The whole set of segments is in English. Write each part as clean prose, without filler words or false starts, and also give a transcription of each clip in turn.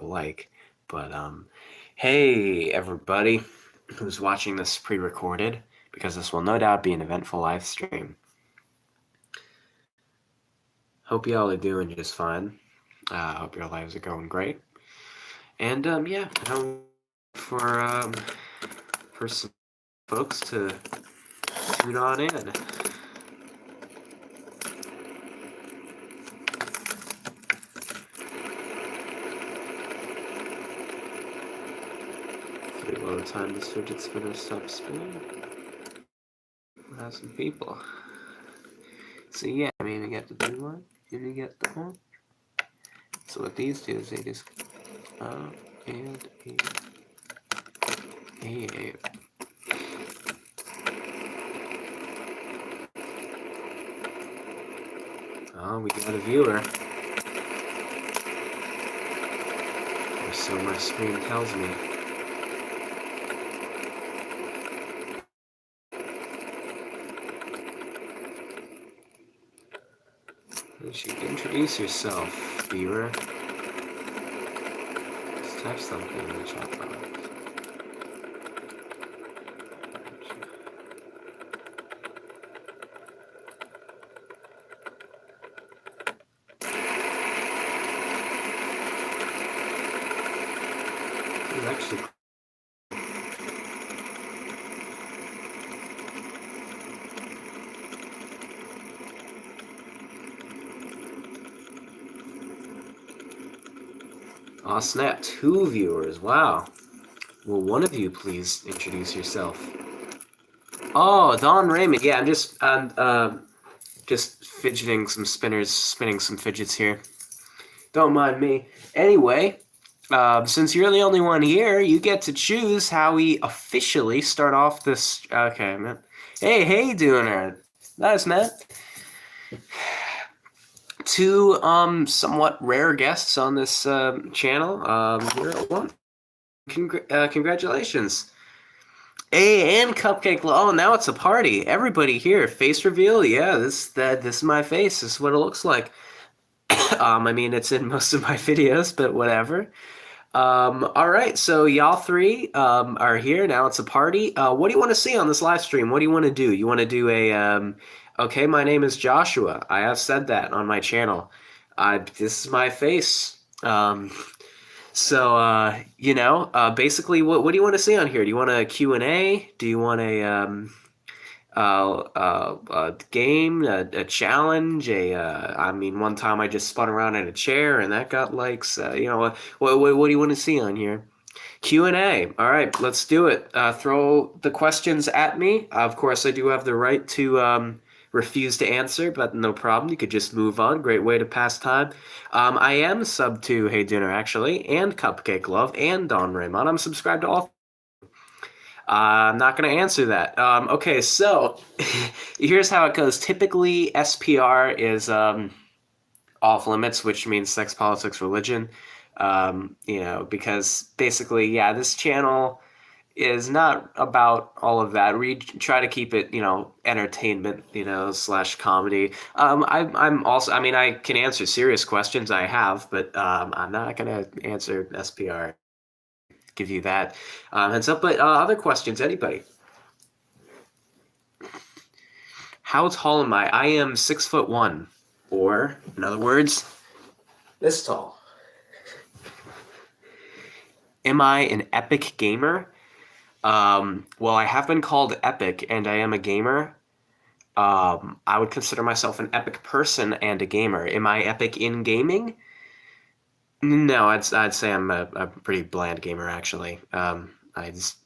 people like. But hey, everybody who's watching this pre-recorded, because this will no doubt be an eventful live stream. Hope y'all are doing just fine. Hope your lives are going great. And yeah, for some folks to tune on in. By the time this fidget spinner stops spinning, we'll have some people. So yeah, I mean, you get the blue one, and you get the one. So what these do is they just and a. Oh, we got a viewer. Or so my screen tells me. You should introduce yourself, viewer. Just type something in the chat box. It's actually aw, snap, 2 viewers, wow. Will one of you please introduce yourself? Oh, Don Raymond, yeah, I'm just fidgeting some spinning some fidgets here. Don't mind me. Anyway, since you're the only one here, you get to choose how we officially start off this. Okay, man. Hey, doing it? Nice, man. 2 somewhat rare guests on this channel. We're at 1. Congratulations. And Cupcake. Oh, now it's a party. Everybody here. Face reveal. Yeah, this is my face. This is what it looks like. I mean, it's in most of my videos, but whatever. All right, so y'all 3 are here. Now it's a party. What do you want to see on this live stream? What do you want to do? You want to do a, okay, my name is Joshua. I have said that on my channel. This is my face. So, you know, basically, what do you want to see on here? Do you want a Q&A? Do you want a game, a challenge, I mean, one time I just spun around in a chair and that got likes. You know, what do you want to see on here? Q&A. All right, let's do it. Throw the questions at me. Of course, I do have the right to refuse to answer, but no problem. You could just move on. Great way to pass time. I am sub to Hey Dinner, actually, and Cupcake Love, and Don Raymond. I'm subscribed to all. I'm not going to answer that. Okay, so here's how it goes. Typically, SPR is off limits, which means sex, politics, religion. You know, because basically, yeah, this channel is not about all of that. We try to keep it, you know, entertainment, you know, / comedy. I'm also, I mean, I can answer serious questions. I have, but I'm not going to answer SPR. Give you that heads up. But other questions, anybody? How tall am I? I am 6'1", or in other words, this tall. Am I an epic gamer? Well, I have been called epic, and I am a gamer. I would consider myself an epic person and a gamer. Am I epic in gaming? No, I'd say I'm a pretty bland gamer, actually. I just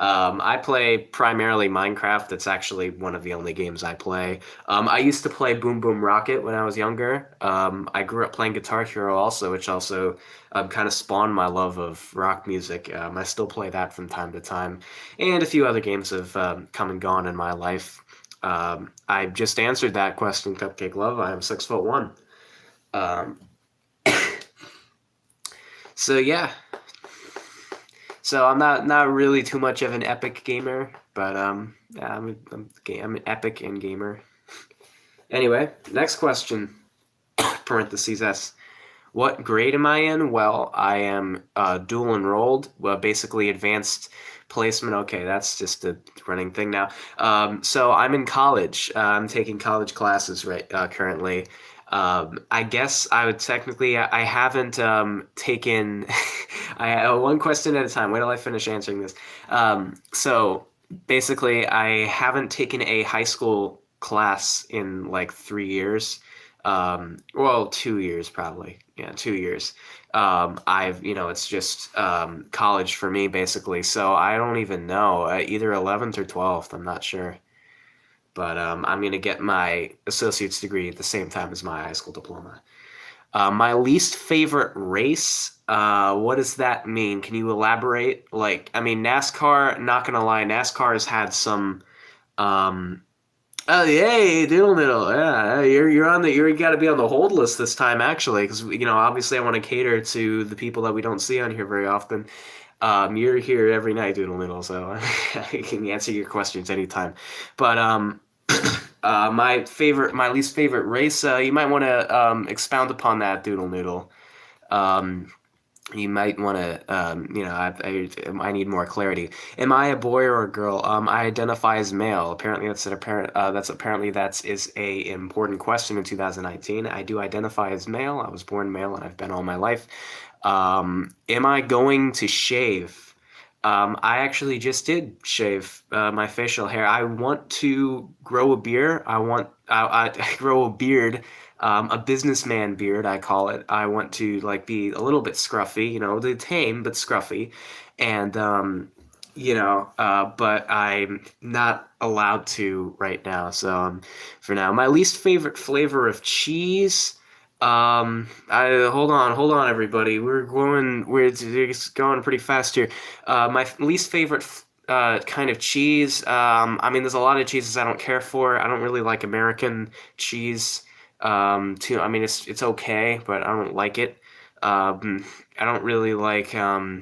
I play primarily Minecraft. That's actually one of the only games I play. I used to play Boom Boom Rocket when I was younger. I grew up playing Guitar Hero also, which also kind of spawned my love of rock music. I still play that from time to time. And a few other games have come and gone in my life. I just answered that question, Cupcake Love. I am 6'1". So yeah. So I'm not really too much of an epic gamer, but yeah, I'm an epic and gamer. Anyway, next question. Parentheses S. What grade am I in? Well, I am dual enrolled, well, basically advanced placement. Okay, that's just a running thing now. So I'm in college. I'm taking college classes right currently. I guess I would technically, I haven't taken, one question at a time. Wait till I finish answering this. So basically, I haven't taken a high school class in like 3 years. Well, 2 years probably. Yeah, 2 years. It's just college for me basically. So I don't even know, either 11th or 12th. I'm not sure. But I'm gonna get my associate's degree at the same time as my high school diploma. My least favorite race. What does that mean? Can you elaborate? Like, I mean, NASCAR. Not gonna lie, NASCAR has had some. Um, oh, yay, Doodle Noodle. Yeah, you're on the you got to be on the hold list this time actually, because obviously I want to cater to the people that we don't see on here very often. You're here every night, Doodle Noodle, so I can answer your questions anytime. But my least favorite race. You might want to expound upon that, Doodle Noodle. Um, you might want to, I need more clarity. Am I a boy or a girl? I identify as male. Apparently, that's is a important question in 2019. I do identify as male. I was born male, and I've been all my life. Am I going to shave? I actually just did shave my facial hair. I want to grow a beard. I grow a beard, a businessman beard, I call it. I want to like be a little bit scruffy, the tame but scruffy, and but I'm not allowed to right now. So for now, my least favorite flavor of cheese. I hold on, everybody. It's going pretty fast here. My least favorite kind of cheese. I mean, there's a lot of cheeses I don't care for. I don't really like American cheese. I mean, it's okay, but I don't like it. I don't really like. I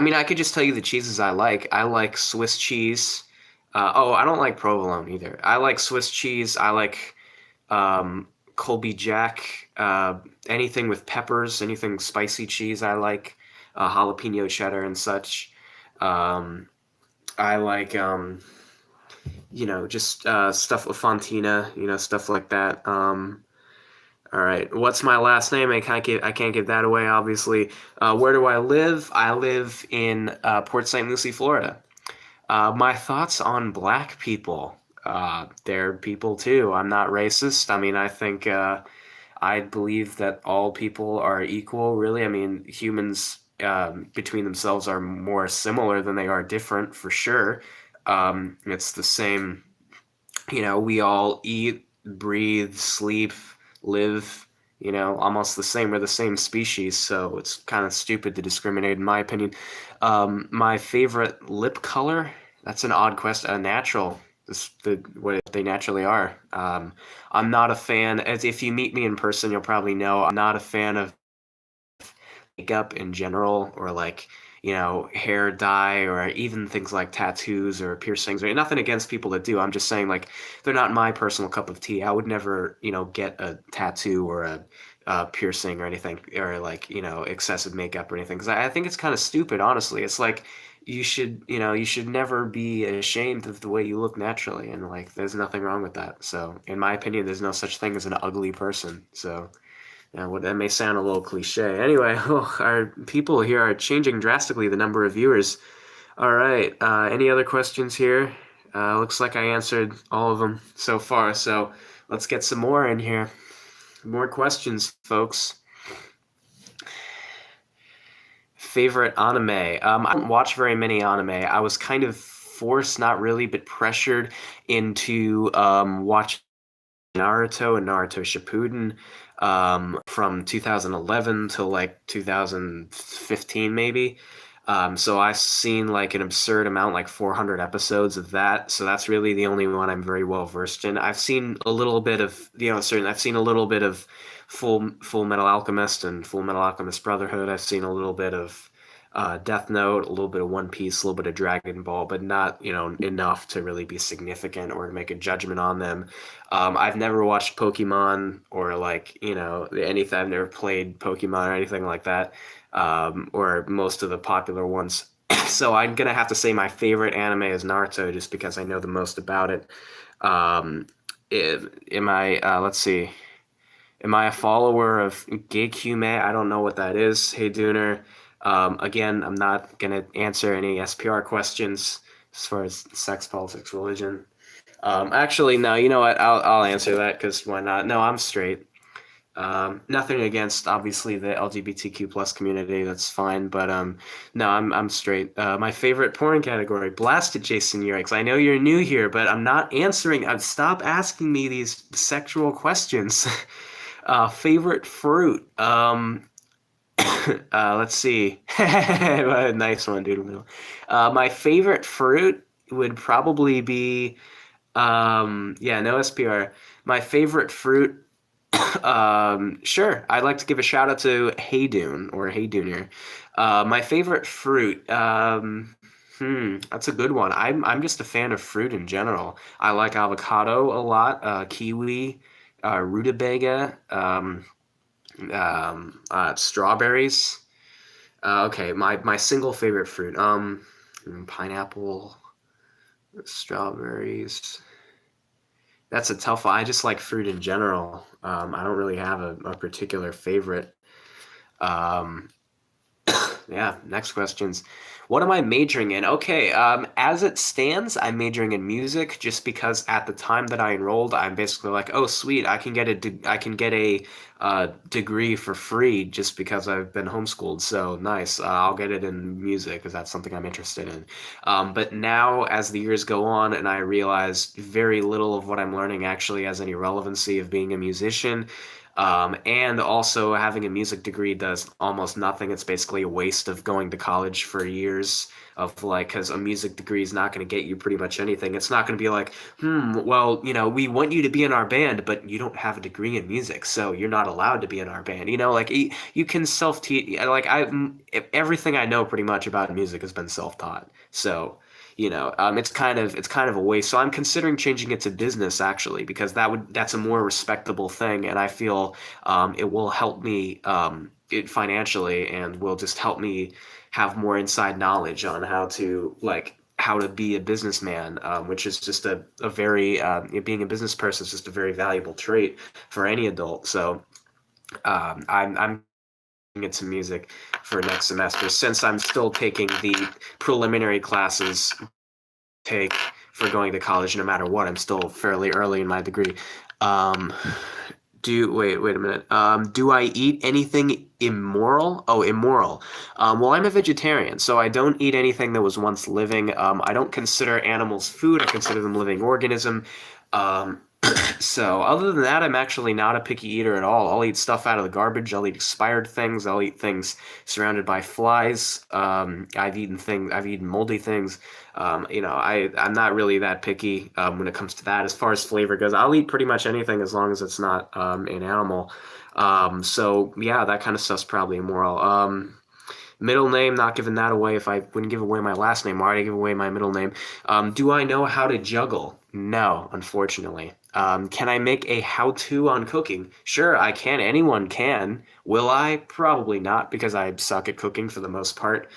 mean, I could just tell you the cheeses I like. I like Swiss cheese. I don't like provolone either. I like Swiss cheese. I like Colby Jack, anything with peppers, anything spicy cheese I like, jalapeno cheddar and such. Um, I like, just stuff with Fontina, stuff like that. All right, what's my last name? I can't give that away, obviously. Where do I live? I live in Port St. Lucie, Florida. My thoughts on black people. They're people too. I'm not racist. I mean, I think I believe that all people are equal, really. I mean, humans between themselves are more similar than they are different, for sure. It's the same, we all eat, breathe, sleep, live, almost the same. We're the same species, so it's kind of stupid to discriminate, in my opinion. My favorite lip color, that's an odd question. Natural, what they naturally are. I'm not a fan, as if you meet me in person, you'll probably know, I'm not a fan of makeup in general, or like hair dye, or even things like tattoos or piercings, or nothing against people that do. I'm just saying, like, they're not my personal cup of tea. I would never get a tattoo or a piercing or anything, or like excessive makeup or anything, because I think it's kind of stupid, honestly. It's like you should never be ashamed of the way you look naturally, and like there's nothing wrong with that. So in my opinion, there's no such thing as an ugly person. So what that may sound a little cliche. Anyway, our people here are changing drastically, the number of viewers. All right. Any other questions here? Looks like I answered all of them so far. So let's get some more in here. More questions, folks. Favorite anime? I don't watch very many anime. I was kind of forced, not really, but pressured into watching Naruto and Naruto Shippuden from 2011 to like 2015 maybe. So I've seen like an absurd amount, like 400 episodes of that. So that's really the only one I'm very well versed in. I've seen a little bit of, I've seen a little bit of Full Metal Alchemist and Full Metal Alchemist Brotherhood. I've seen a little bit of Death Note, a little bit of One Piece, a little bit of Dragon Ball, but not, enough to really be significant or to make a judgment on them. I've never watched Pokemon or like, anything. I've never played Pokemon or anything like that, or most of the popular ones. So I'm gonna have to say my favorite anime is Naruto just because I know the most about it. Um, am I, let's see. Am I a follower of Geikume? I don't know what that is. Hey, Dooner. Again, I'm not going to answer any SPR questions as far as sex, politics, religion. Actually, no, you know what? I'll answer that because why not? No, I'm straight. Nothing against obviously the LGBTQ plus community. That's fine, but no, I'm straight. My favorite porn category, blasted Jason Urix. I know you're new here, but I'm not answering. Stop asking me these sexual questions. Favorite fruit. Let's see. Nice one, dude. My favorite fruit would probably be yeah, no SPR. My favorite fruit. Sure. I'd like to give a shout out to Haydune or Haydunier. My favorite fruit. That's a good one. I'm just a fan of fruit in general. I like avocado a lot, kiwi, rutabaga, strawberries. Okay, my single favorite fruit. Pineapple, strawberries. That's a tough one. I just like fruit in general. I don't really have a particular favorite. Um, yeah, next questions. What am I majoring in? Okay, as it stands, I'm majoring in music just because at the time that I enrolled, I'm basically like, oh, sweet, I can get a degree for free just because I've been homeschooled. So nice. I'll get it in music because that's something I'm interested in. But now, as the years go on, and I realize very little of what I'm learning actually has any relevancy of being a musician. And also having a music degree does almost nothing. It's basically a waste of going to college for years of like, because a music degree is not going to get you pretty much anything. It's not going to be like, well, we want you to be in our band, but you don't have a degree in music, so you're not allowed to be in our band. Like you can self-teach. Like everything I know pretty much about music has been self-taught. So it's kind of a waste. So I'm considering changing it to business actually, because that's a more respectable thing, and I feel it will help me financially, and will just help me have more inside knowledge on how to be a businessman, which is just a very being a business person is just a very valuable trait for any adult. So I'm into music for next semester since I'm still taking the preliminary classes take for going to college no matter what. I'm still fairly early in my degree. Um, wait a minute. Do I eat anything immoral? Oh, immoral. Well, I'm a vegetarian, so I don't eat anything that was once living. I don't consider animals food. I consider them living organism. Um, so other than that, I'm actually not a picky eater at all. I'll eat stuff out of the garbage. I'll eat expired things. I'll eat things surrounded by flies. I've eaten moldy things. I'm not really that picky when it comes to that. As far as flavor goes, I'll eat pretty much anything as long as it's not an animal. So yeah, that kind of stuff's probably immoral. Middle name, not giving that away. If I wouldn't give away my last name, why would I give away my middle name? Do I know how to juggle? No, unfortunately. Can I make a how-to on cooking? Sure, I can. Anyone can. Will I? Probably not, because I suck at cooking for the most part.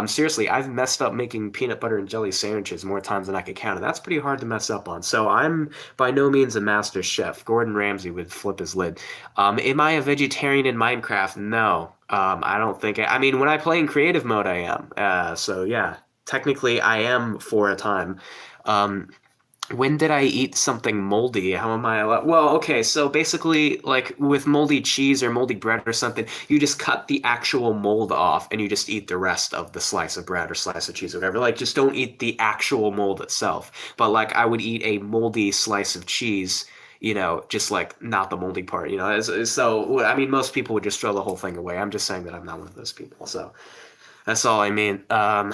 Seriously, I've messed up making peanut butter and jelly sandwiches more times than I could count, and that's pretty hard to mess up on. So I'm by no means a master chef. Gordon Ramsay would flip his lid. Am I a vegetarian in Minecraft? No. I don't think. I mean, when I play in creative mode, I am. So yeah, technically, I am for a time. Um, when did I eat something moldy? How am I allowed? Well, okay, so basically, like with moldy cheese or moldy bread or something, you just cut the actual mold off and you just eat the rest of the slice of bread or slice of cheese or whatever. Like, just don't eat the actual mold itself. But like, I would eat a moldy slice of cheese, just like not the moldy part, so I mean, most people would just throw the whole thing away. I'm just saying that I'm not one of those people. So that's all I mean. All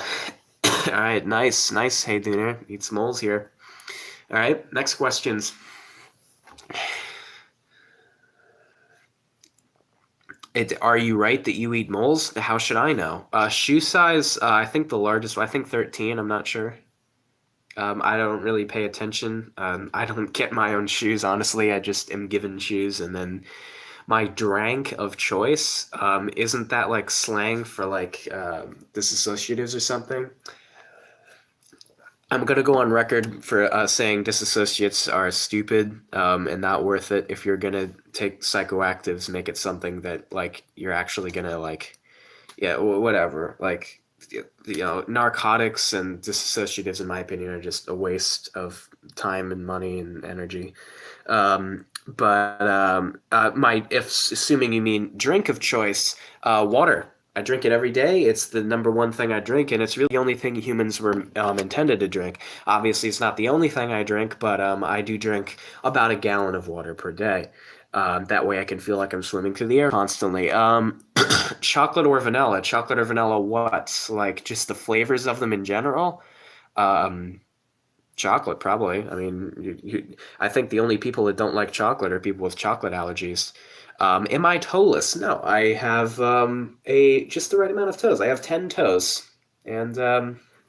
right, nice. Hey, Dooner, eat some moles here. All right, next questions. Are you right that you eat moles? How should I know? Shoe size, I think the largest, I think 13, I'm not sure. I don't really pay attention. I don't get my own shoes, honestly. I just am given shoes. And then my drank of choice, isn't that like slang for like disassociatives or something? I'm gonna go on record for saying disassociates are stupid and not worth it. If you're gonna take psychoactives, make it something that like you're actually gonna like, yeah, whatever. Like, narcotics and disassociatives, in my opinion, are just a waste of time and money and energy. My if assuming you mean drink of choice, water. I drink it every day. It's the number one thing I drink, and it's really the only thing humans were intended to drink. Obviously, it's not the only thing I drink, but I do drink about a gallon of water per day. That way, I can feel like I'm swimming through the air constantly. Chocolate or vanilla? Chocolate or vanilla? What? Like just the flavors of them in general? Um, Chocolate, probably. I mean, I think the only people that don't like chocolate are people with chocolate allergies. Am I toeless? No, I have a just the right amount of toes. I have 10 toes, and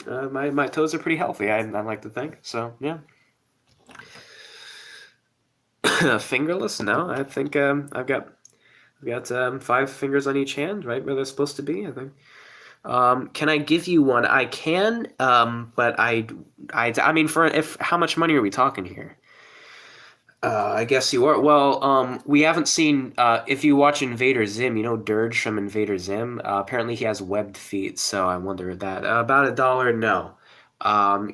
my toes are pretty healthy. I like to think so. Yeah, fingerless? No, I think I've got 5 fingers on each hand, right where they're supposed to be. I think. Can I give you one? I can, but I mean, for if how much money are we talking here? I guess you are. Well, we haven't seen. If you watch Invader Zim, you know Dirge from Invader Zim. Apparently, he has webbed feet, so I wonder if that. About $1, no.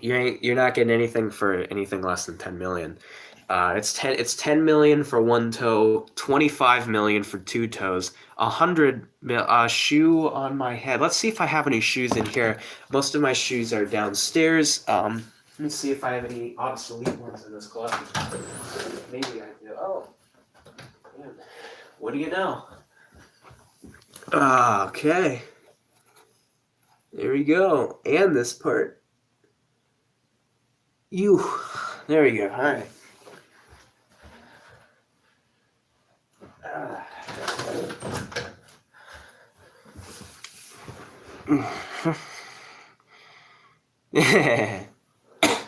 You're not getting anything for anything less than 10 million. It's 10 million for one toe, 25 million for two toes, 100 shoe on my head. Let's see if I have any shoes in here. Most of my shoes are downstairs. Let me see if I have any obsolete ones in this collection. Maybe I do. Oh, man. What do you know? Okay. There we go. And this part. There we go. All right.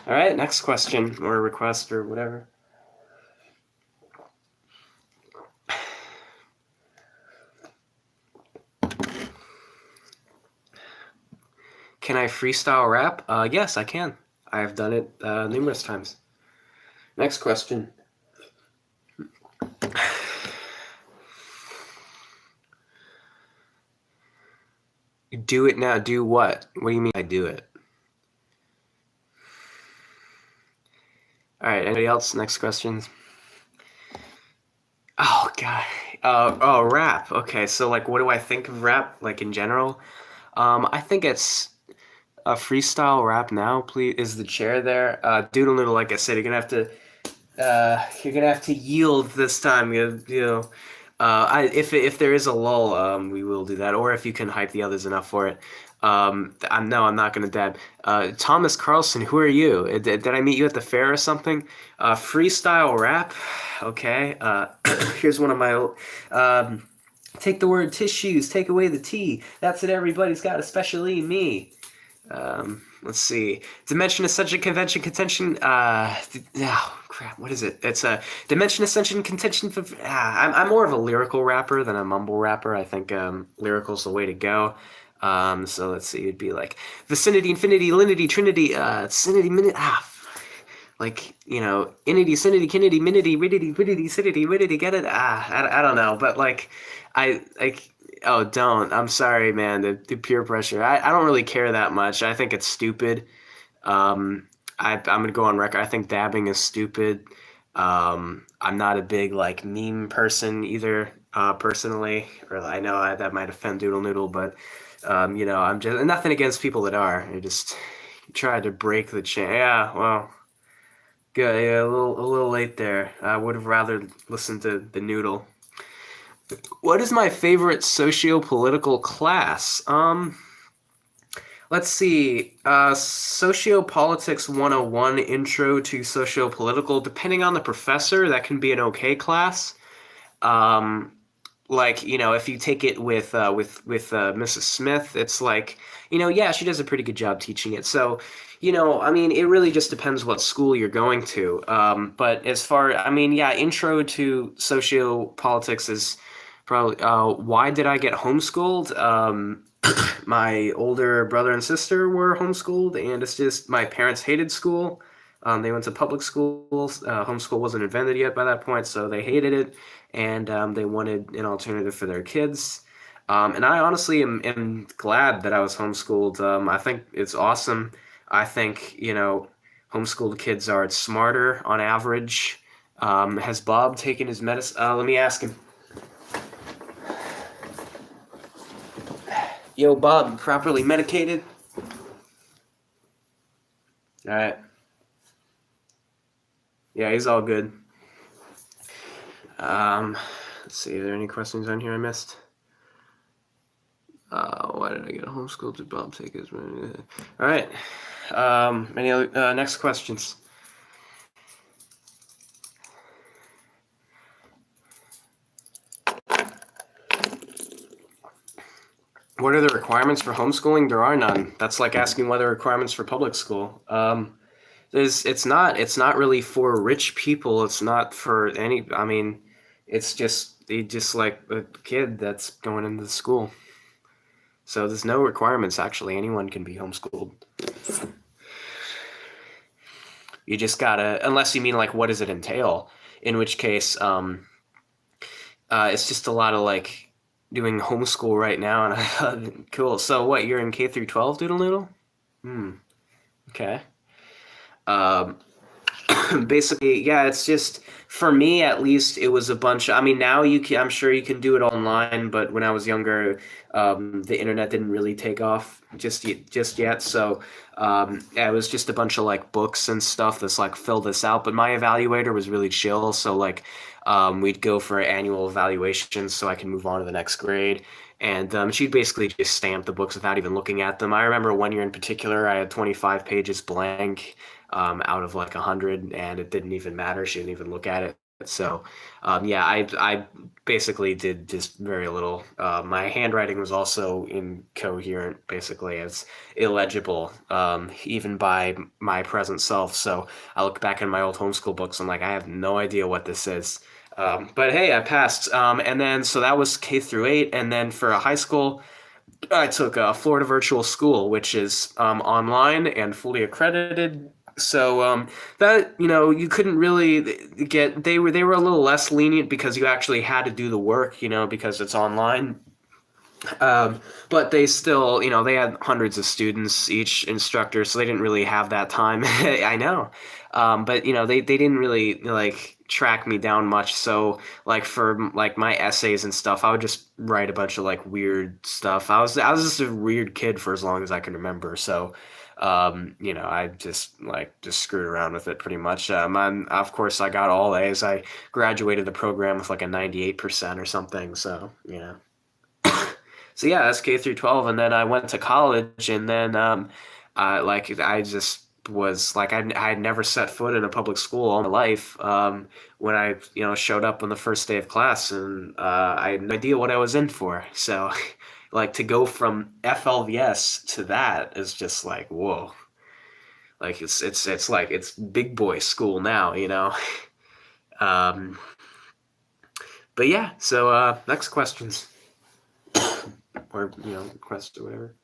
All right, next question or request or whatever. Can I freestyle rap? Yes, I can. I have done it numerous times. Next question. Do it now. Do what? What do you mean I do it? All right, anybody else? Next questions. Oh god. Rap. Okay, so like what do I think of rap like in general? I think it's a freestyle rap now, please. Is the chair there? Doodle Noodle, like I said, you're gonna have to yield this time. If there is a lull, we will do that. Or if you can hype the others enough for it. I'm not gonna dab. Thomas Carlson, who are you? Did I meet you at the fair or something? Freestyle rap. Okay. Here's one of my old. Take the word tissues, take away the T. That's what everybody's got, especially me. Let's see. Dimension Ascension Convention Contention. Oh crap! What is it? It's a Dimension Ascension Contention. I'm more of a lyrical rapper than a mumble rapper. I think lyrical's the way to go. So let's see. It'd be like vicinity, infinity, linity, trinity, sinity, minute. Like inity, sinity, kinity, minity, ridity, ridity, sidity, ridity. Get it? I don't know, but like, I like. Oh, don't. I'm sorry, man. The peer pressure. I don't really care that much. I think it's stupid. I'm gonna go on record. I think dabbing is stupid. I'm not a big like meme person either, personally. Or I know that might offend Doodle Noodle, but I'm just nothing against people that are. I just tried to break the chain. Yeah, well, good. Yeah, a little late there. I would have rather listened to the Noodle. What is my favorite socio-political class? Let's see. Sociopolitics 101 Intro to Socio-Political. Depending on the professor, that can be an okay class. like, if you take it with Mrs. Smith, it's like, yeah, she does a pretty good job teaching it. So, I mean, it really just depends what school you're going to. But as far, I mean, yeah, intro to sociopolitics is probably, why did I get homeschooled? My older brother and sister were homeschooled, and it's just my parents hated school. They went to public schools. Homeschool wasn't invented yet by that point, so they hated it, and they wanted an alternative for their kids. And I honestly am glad that I was homeschooled. I think it's awesome. I think, homeschooled kids are smarter on average. Has Bob taken his medicine? Let me ask him. Yo, Bob, properly medicated? All right. Yeah, he's all good. Let's see. Are there any questions on here I missed? Why did I get a homeschool? Did Bob take his? All right. Any other next questions? What are the requirements for homeschooling? There are none. That's like asking what are the requirements for public school. It's not really for rich people. It's not for any. I mean, it's just like a kid that's going into the school. So there's no requirements actually. Anyone can be homeschooled. You just gotta, unless you mean like what does it entail? In which case, it's just a lot of like doing homeschool right now, and cool. So what? You're in K through 12, Doodle Noodle? Hmm. Okay. Um, Basically, yeah, it's just for me at least. It was a bunch. I mean, now I'm sure you can do it online, but when I was younger, the internet didn't really take off just yet. So yeah, it was just a bunch of like books and stuff that's like fill this out. But my evaluator was really chill, so like we'd go for annual evaluations so I can move on to the next grade. And she'd basically just stamp the books without even looking at them. I remember one year in particular, I had 25 pages blank out of like 100, and it didn't even matter. She didn't even look at it. So, yeah, I basically did just very little. My handwriting was also incoherent, basically. It's illegible, even by my present self. So I look back in my old homeschool books, and like, I have no idea what this is. But hey, I passed. And then, so that was K through 8. And then for a high school, I took Florida Virtual School, which is online and fully accredited. So that you couldn't really get. They were a little less lenient because you actually had to do the work, because it's online. But they still, they had hundreds of students, each instructor, so they didn't really have that time. I know. But they didn't really like track me down much. So like for like my essays and stuff, I would just write a bunch of like weird stuff. I was just a weird kid for as long as I can remember. So I just screwed around with it pretty much. Of course I got all A's. I graduated the program with like a 98% or something. So, So yeah, that's K through 12, and then I went to college, and then I just was like I had never set foot in a public school all my life. When I showed up on the first day of class, and I had no idea what I was in for. So, like to go from FLVS to that is just like whoa. Like it's like it's big boy school now. Um, but yeah, so next questions or requests or whatever.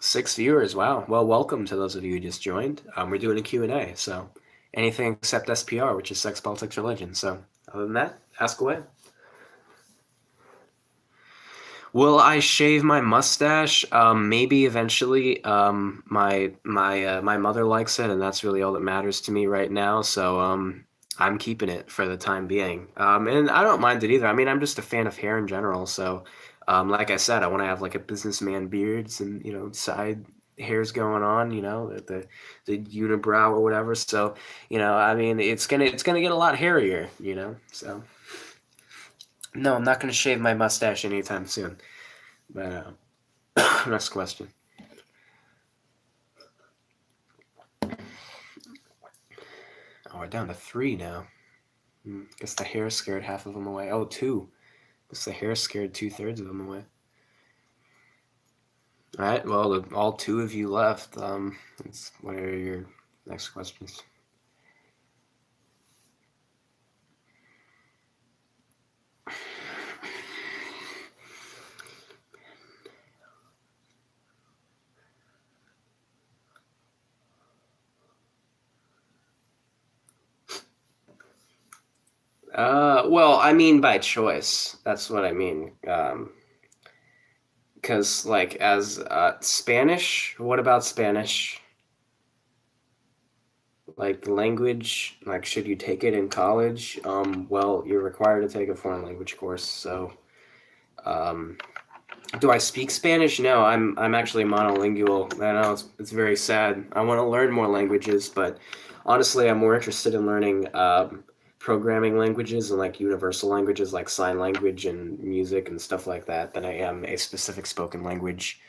Six viewers. Wow. Well, welcome to those of you who just joined. We're doing a Q&A, so anything except SPR, which is sex, politics, religion. So other than that, ask away. Will I shave my mustache? Maybe eventually. My mother likes it, and that's really all that matters to me right now. So I'm keeping it for the time being. And I don't mind it either. I mean, I'm just a fan of hair in general. So, like I said, I want to have like a businessman beards and side hairs going on. The unibrow or whatever. So, I mean, it's gonna get a lot hairier. So. No, I'm not going to shave my mustache anytime soon. But next question. Oh, we're down to 3 now. Guess the hair scared half of them away. Oh, 2. Guess the hair scared 2/3 of them away. All right. Well, all 2 of you left. What are your next questions? Well, I mean by choice. That's what I mean. Because like as Spanish, what about Spanish? Like the language, like should you take it in college? Well, you're required to take a foreign language course. So, um, do I speak Spanish? No, I'm actually monolingual. I know it's very sad. I want to learn more languages, but honestly, I'm more interested in learning programming languages and like universal languages like sign language and music and stuff like that than I am a specific spoken language.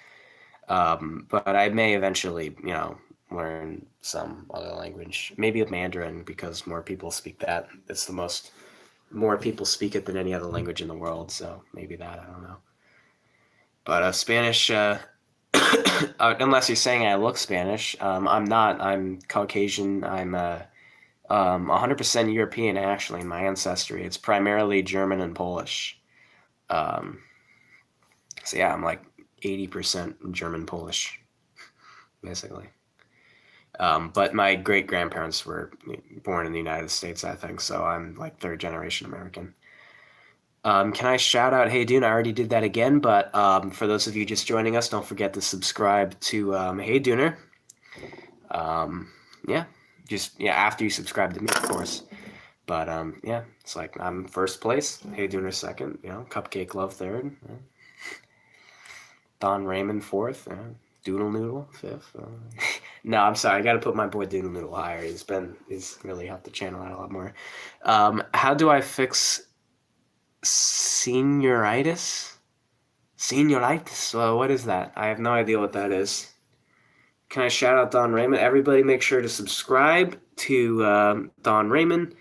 But I may eventually, learn some other language, maybe Mandarin because more people speak that. It's the most more people speak it than any other language in the world. So maybe that I don't know. But Spanish, unless you're saying I look Spanish, I'm not. I'm Caucasian. I'm 100% European actually in my ancestry. It's primarily German and Polish. Um, so yeah, I'm like 80% German Polish basically. But my great grandparents were born in the United States, I think, so I'm like third generation American. Can I shout out Hey Dune? I already did that again, but for those of you just joining us, don't forget to subscribe to Hey Duner. Yeah, just yeah after you subscribe to me, of course. But yeah, it's like I'm first place, Hey Duner second, Cupcake Love third, Don Raymond fourth, Doodle Noodle fifth. No, I'm sorry. I got to put my boy Doodle Noodle higher. He's really helped the channel out a lot more. How do I fix senioritis? Senioritis. Well, what is that? I have no idea what that is. Can I shout out Don Raymond? Everybody, make sure to subscribe to Don Raymond.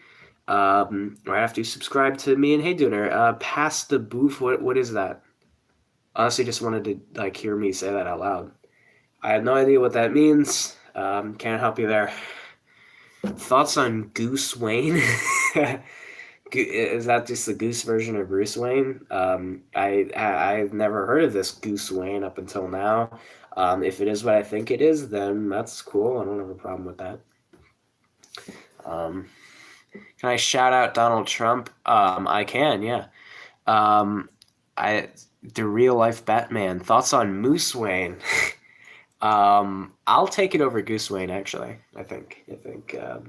Right after you subscribe to me and Hey Dooner. Pass the booth. What is that? Honestly, just wanted to like hear me say that out loud. I have no idea what that means. Can't help you there. Thoughts on Goose Wayne? Is that just the Goose version of Bruce Wayne? I've never heard of this Goose Wayne up until now. If it is what I think it is, then that's cool. I don't have a problem with that. Can I shout out Donald Trump? I can, yeah. Um, I the real life Batman. Thoughts on Moose Wayne? I'll take it over Goose Wayne. Actually, I think a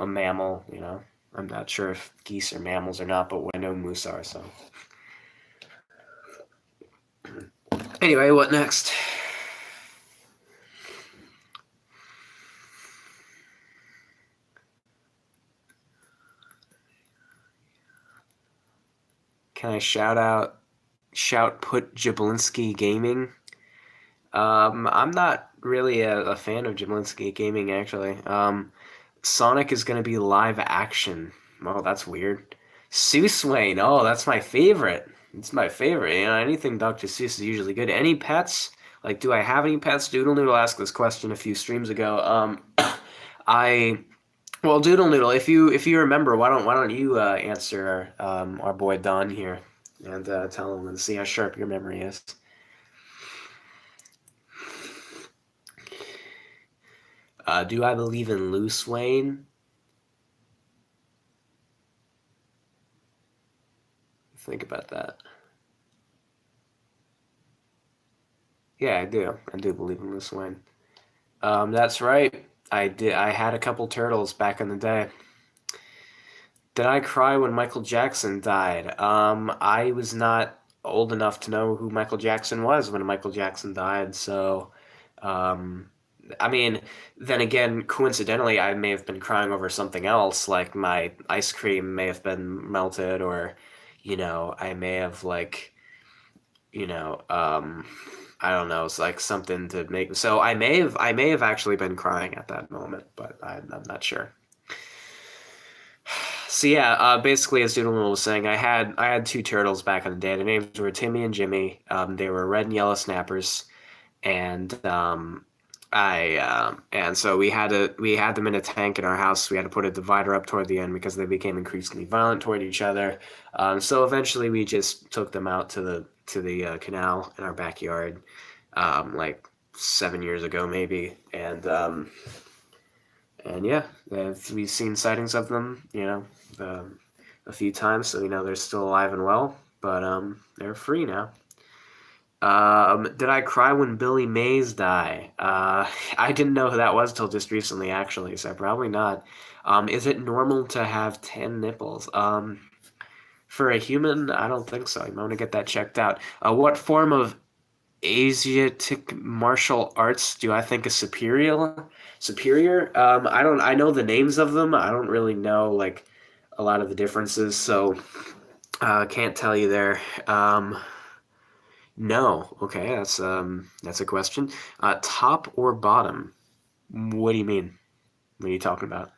mammal. I'm not sure if geese are mammals or not, but I know moose are. So anyway, what next? Can I shout put Jablinski Gaming? I'm not really a fan of Jablinski Gaming actually. Sonic is going to be live action. Oh, that's weird. Seuss Wayne. Oh, that's my favorite. It's my favorite. Anything Dr. Seuss is usually good. Any pets? Like, do I have any pets? Doodle Noodle asked this question a few streams ago. I well, Doodle Noodle. If you remember, why don't you answer our boy Don here and tell him and see how sharp your memory is. Do I believe in Loose Wayne? Think about that. Yeah, I do. I do believe in Loose Wayne. That's right. I did. I had a couple turtles back in the day. Did I cry when Michael Jackson died? I was not old enough to know who Michael Jackson was when Michael Jackson died. So, um, I mean, then again, coincidentally, I may have been crying over something else, like my ice cream may have been melted, or, I may have like, you know, um, I don't know. It's like something to make. So I may have actually been crying at that moment, but I'm not sure. So yeah, basically, as Doodle was saying, I had two turtles back in the day. Their names were Timmy and Jimmy. They were red and yellow snappers, and and so we had them in a tank in our house. We had to put a divider up toward the end because they became increasingly violent toward each other. So eventually, we just took them out to the canal in our backyard, like 7 years ago maybe, and yeah, we've seen sightings of them, a few times, so we know they're still alive and well, but they're free now. Did I cry when Billy Mays died? I didn't know who that was till just recently, actually, so probably not. Is it normal to have 10 nipples? For a human, I don't think so. I'm gonna get that checked out. What form of Asiatic martial arts do I think is superior? Superior? I don't. I know the names of them. I don't really know like a lot of the differences, so can't tell you there. No. Okay, that's a question. Top or bottom? What do you mean? What are you talking about?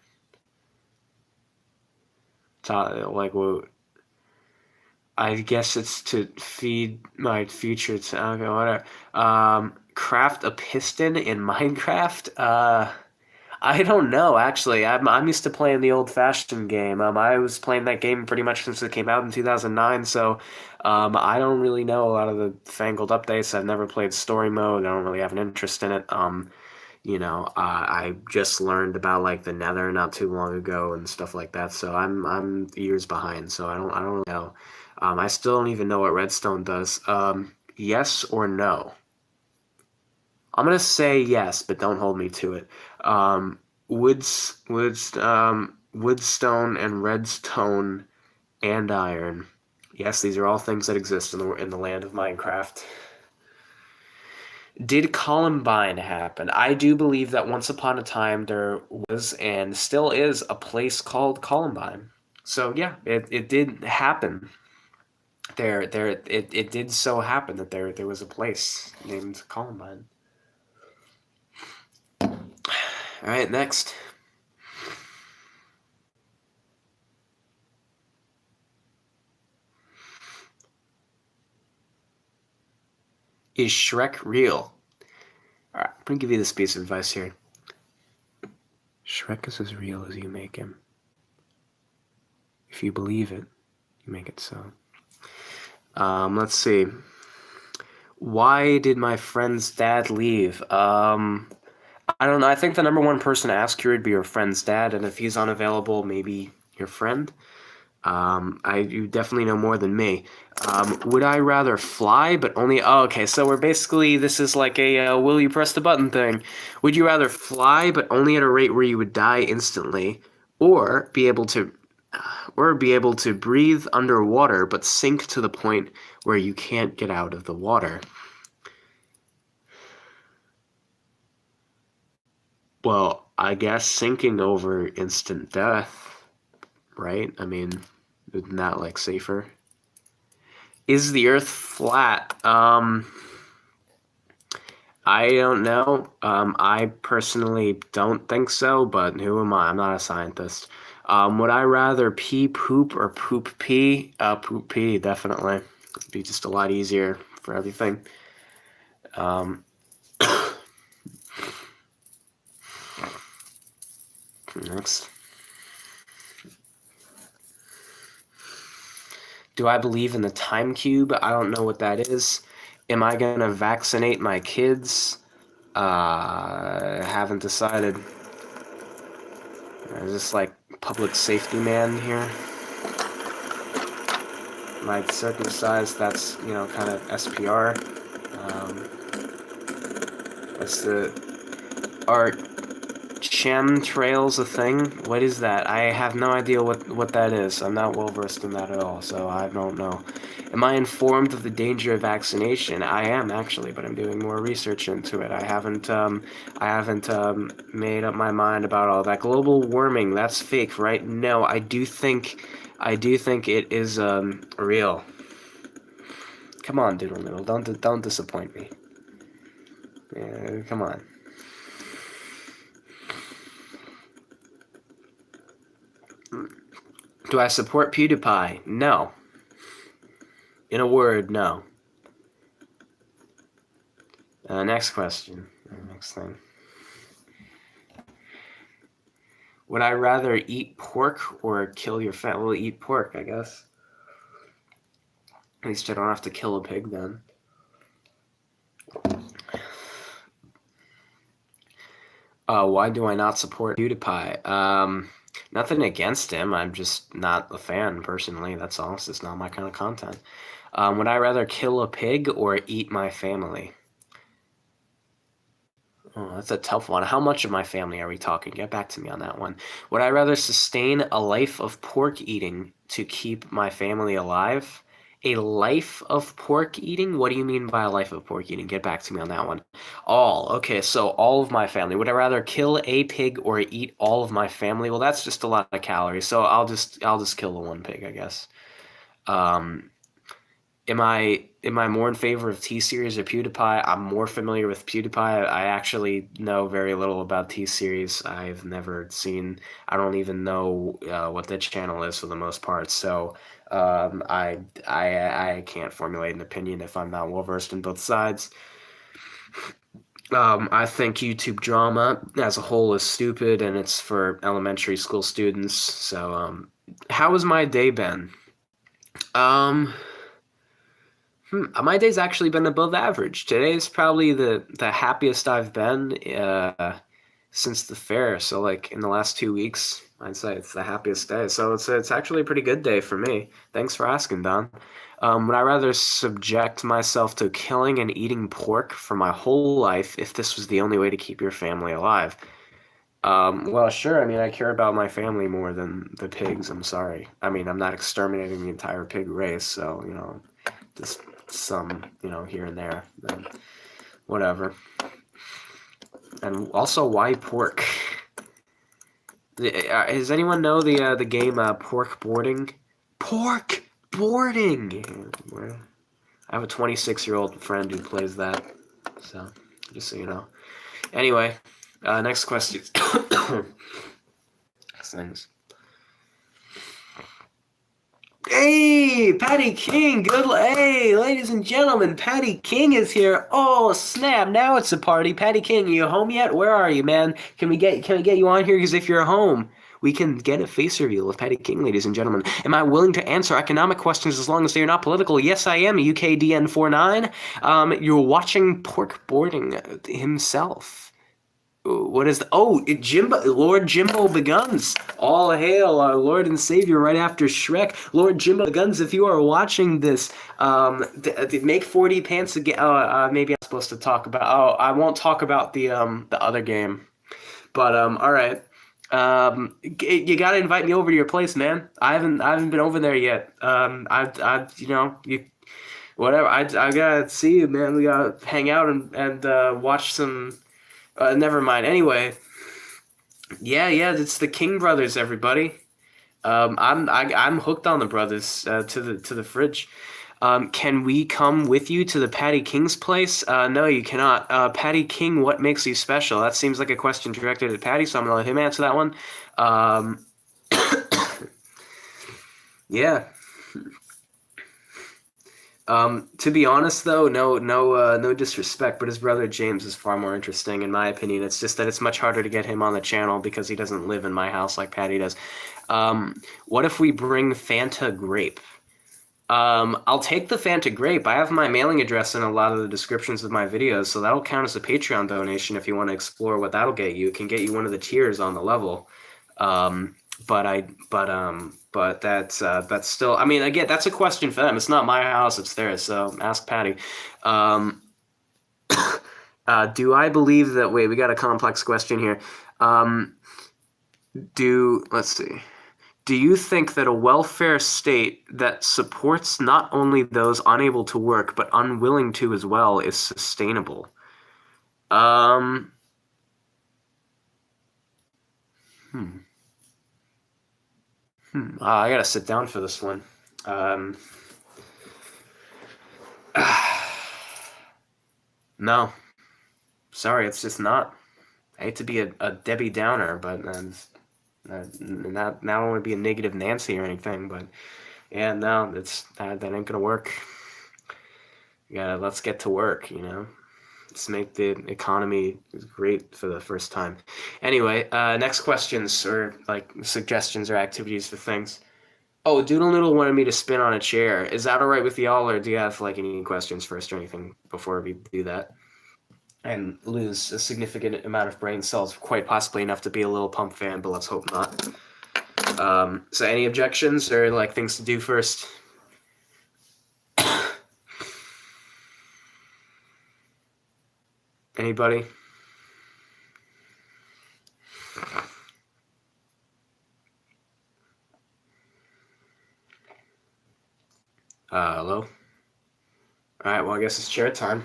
Top, like what? I guess it's to feed my future. To, okay, whatever. Craft a piston in Minecraft? I don't know, actually. I'm used to playing the old-fashioned game. I was playing that game pretty much since it came out in 2009, so I don't really know a lot of the fangled updates. I've never played story mode. I don't really have an interest in it. I just learned about like the Nether not too long ago and stuff like that, so I'm years behind. So I don't really know. I still don't even know what Redstone does. Yes or no? I'm gonna say yes, but don't hold me to it. Woodstone and redstone and iron. Yes, these are all things that exist in the land of Minecraft. Did Columbine happen? I do believe that once upon a time there was and still is a place called Columbine. So yeah, it did happen. It did so happen that there was a place named Columbine. All right, next. Is Shrek real? All right, I'm gonna give you this piece of advice here. Shrek is as real as you make him. If you believe it, you make it so. Let's see. Why did my friend's dad leave? I don't know. I think the number one person to ask here would be your friend's dad, and if he's unavailable, maybe your friend. You definitely know more than me. Would I rather fly, but only? Oh, okay. So we're basically this is like a will you press the button thing. Would you rather fly, but only at a rate where you would die instantly, or be able to breathe underwater but sink to the point where you can't get out of the water? Well, I guess sinking over instant death, right? I mean, isn't that like safer? Is the Earth flat? I don't know. I personally don't think so, but who am I? I'm not a scientist. Would I rather pee poop or poop pee? Poop pee, definitely. It'd be just a lot easier for everything. Um, next. Do I believe in the time cube? I don't know what that is. Am I gonna vaccinate my kids? Haven't decided. Is this like public safety man here? My circumcised, that's, kind of SPR. What's the art chemtrails a thing? What is that? I have no idea what that is. I'm not well versed in that at all, so I don't know. Am I informed of the danger of vaccination? I am actually, but I'm doing more research into it. I haven't made up my mind about all that. Global warming, that's fake, right? No, I do think it is real. Come on, Doodle Noodle, don't disappoint me. Yeah, come on. Do I support PewDiePie? No. In a word, no. Next question. Next thing. Would I rather eat pork or kill your family? Well, eat pork, I guess. At least I don't have to kill a pig then. Why do I not support PewDiePie? Nothing against him. I'm just not a fan personally. That's all. It's just not my kind of content. Would I rather kill a pig or eat my family? Oh, that's a tough one. How much of my family are we talking? Get back to me on that one. Would I rather sustain a life of pork eating to keep my family alive? A life of pork eating? What do you mean by a life of pork eating? Get back to me on that one. All. Okay, so all of my family. Would I rather kill a pig or eat all of my family? Well, that's just a lot of calories. So I'll just kill the one pig, I guess. Um, am I more in favor of T-Series or PewDiePie? I'm more familiar with PewDiePie. I actually know very little about T-Series. I've never seen. I don't even know what the channel is for the most part. So I can't formulate an opinion if I'm not well versed in both sides. I think YouTube drama as a whole is stupid and it's for elementary school students. So how has my day been? Um. My day's actually been above average. Today's probably the happiest I've been since the fair. So like in the last 2 weeks, I'd say it's the happiest day. So it's actually a pretty good day for me. Thanks for asking, Don. Would I rather subject myself to killing and eating pork for my whole life if this was the only way to keep your family alive? Well, sure. I mean, I care about my family more than the pigs. I'm sorry. I mean, I'm not exterminating the entire pig race, so just some, here and there, then whatever. And also, why pork? Does anyone know the game Pork Boarding? Pork Boarding! I have a 26-year-old friend who plays that, so just so you know. Anyway, next question. Things. Hey, Patty King, hey, ladies and gentlemen, Patty King is here. Oh, snap, now it's a party. Patty King, are you home yet? Where are you, man? Can we get you on here? Because if you're home, we can get a face reveal with Patty King, ladies and gentlemen. Am I willing to answer economic questions as long as they are not political? Yes, I am, UKDN49. You're watching Pork Boarding himself. What is Lord Jimbo Beguns. All hail our Lord and Savior right after Shrek. Lord Jimbo Beguns, if you are watching this, make 40 pants again. Maybe I'm supposed to talk about. Oh, I won't talk about the other game. But all right. You gotta invite me over to your place, man. I haven't been over there yet. You whatever. I gotta see you, man. We gotta hang out and watch some. Never mind. Anyway, yeah, it's the King brothers, everybody. I'm hooked on the brothers to the fridge. Can we come with you to the Patty King's place? No, you cannot. Patty King, what makes you special? That seems like a question directed at Patty, so I'm gonna let him answer that one. Yeah. To be honest, though, no disrespect, but his brother James is far more interesting, in my opinion. It's just that it's much harder to get him on the channel because he doesn't live in my house like Patty does. What if we bring Fanta Grape? I'll take the Fanta Grape. I have my mailing address in a lot of the descriptions of my videos, so that'll count as a Patreon donation if you want to explore what that'll get you. It can get you one of the tiers on the level. But that's still. I mean, again, that's a question for them. It's not my house; it's theirs. So ask Patty. Do I believe that? Wait, we got a complex question here. Let's see. Do you think that a welfare state that supports not only those unable to work but unwilling to as well is sustainable? I gotta sit down for this one. No. Sorry, it's just not. I hate to be a Debbie Downer, but not I want to be a negative Nancy or anything, but yeah, no, that ain't gonna work. Yeah, let's get to work, Let's make the economy great for the first time. Anyway, next questions or like suggestions or activities for things. Oh, Doodle Noodle wanted me to spin on a chair. Is that all right with y'all, or do you have like any questions first or anything before we do that? And lose a significant amount of brain cells, quite possibly enough to be a little Pump fan, but let's hope not. So any objections or like things to do first? Anybody? Hello? Alright, well, I guess it's chair time.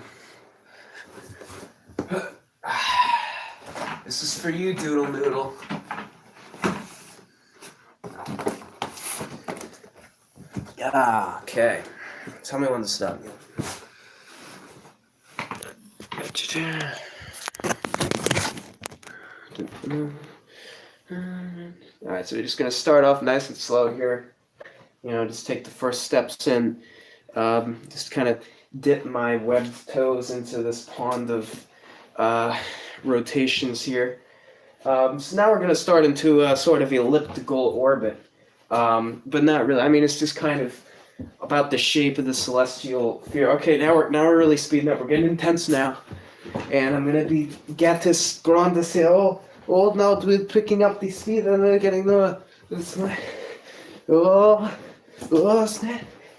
This is for you, Doodle Noodle. Yeah, okay. Tell me when to stop. Alright, so we're just going to start off nice and slow here. Just take the first steps in. Just kind of dip my webbed toes into this pond of rotations here. So now we're going to start into a sort of elliptical orbit. But not really. I mean, it's just kind of about the shape of the celestial sphere. Okay, now we're really speeding up. We're getting intense now. And I'm going to be Gatis Grandis here. Oh, now we're picking up the speed and we're getting snap.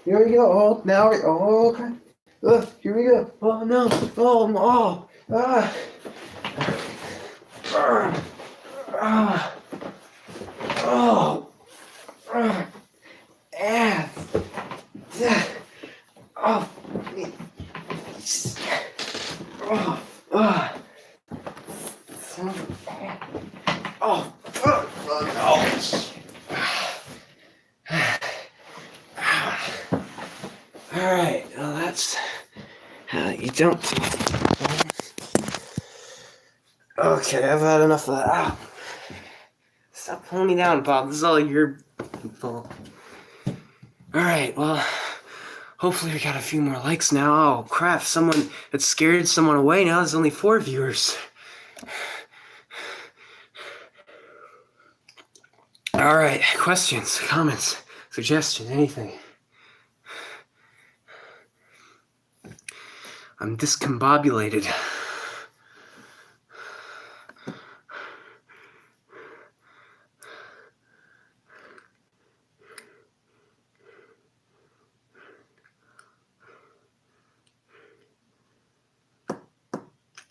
Here we go. Oh, now okay. Here we go. Oh, no. Alright, well that's you don't. Okay, I've had enough of that. Ow. Stop pulling me down, Bob. This is all your fault. Alright, well, hopefully we got a few more likes now. Oh, crap, someone that scared someone away. Now there's only 4 viewers. Alright, questions, comments, suggestions, anything. I'm discombobulated.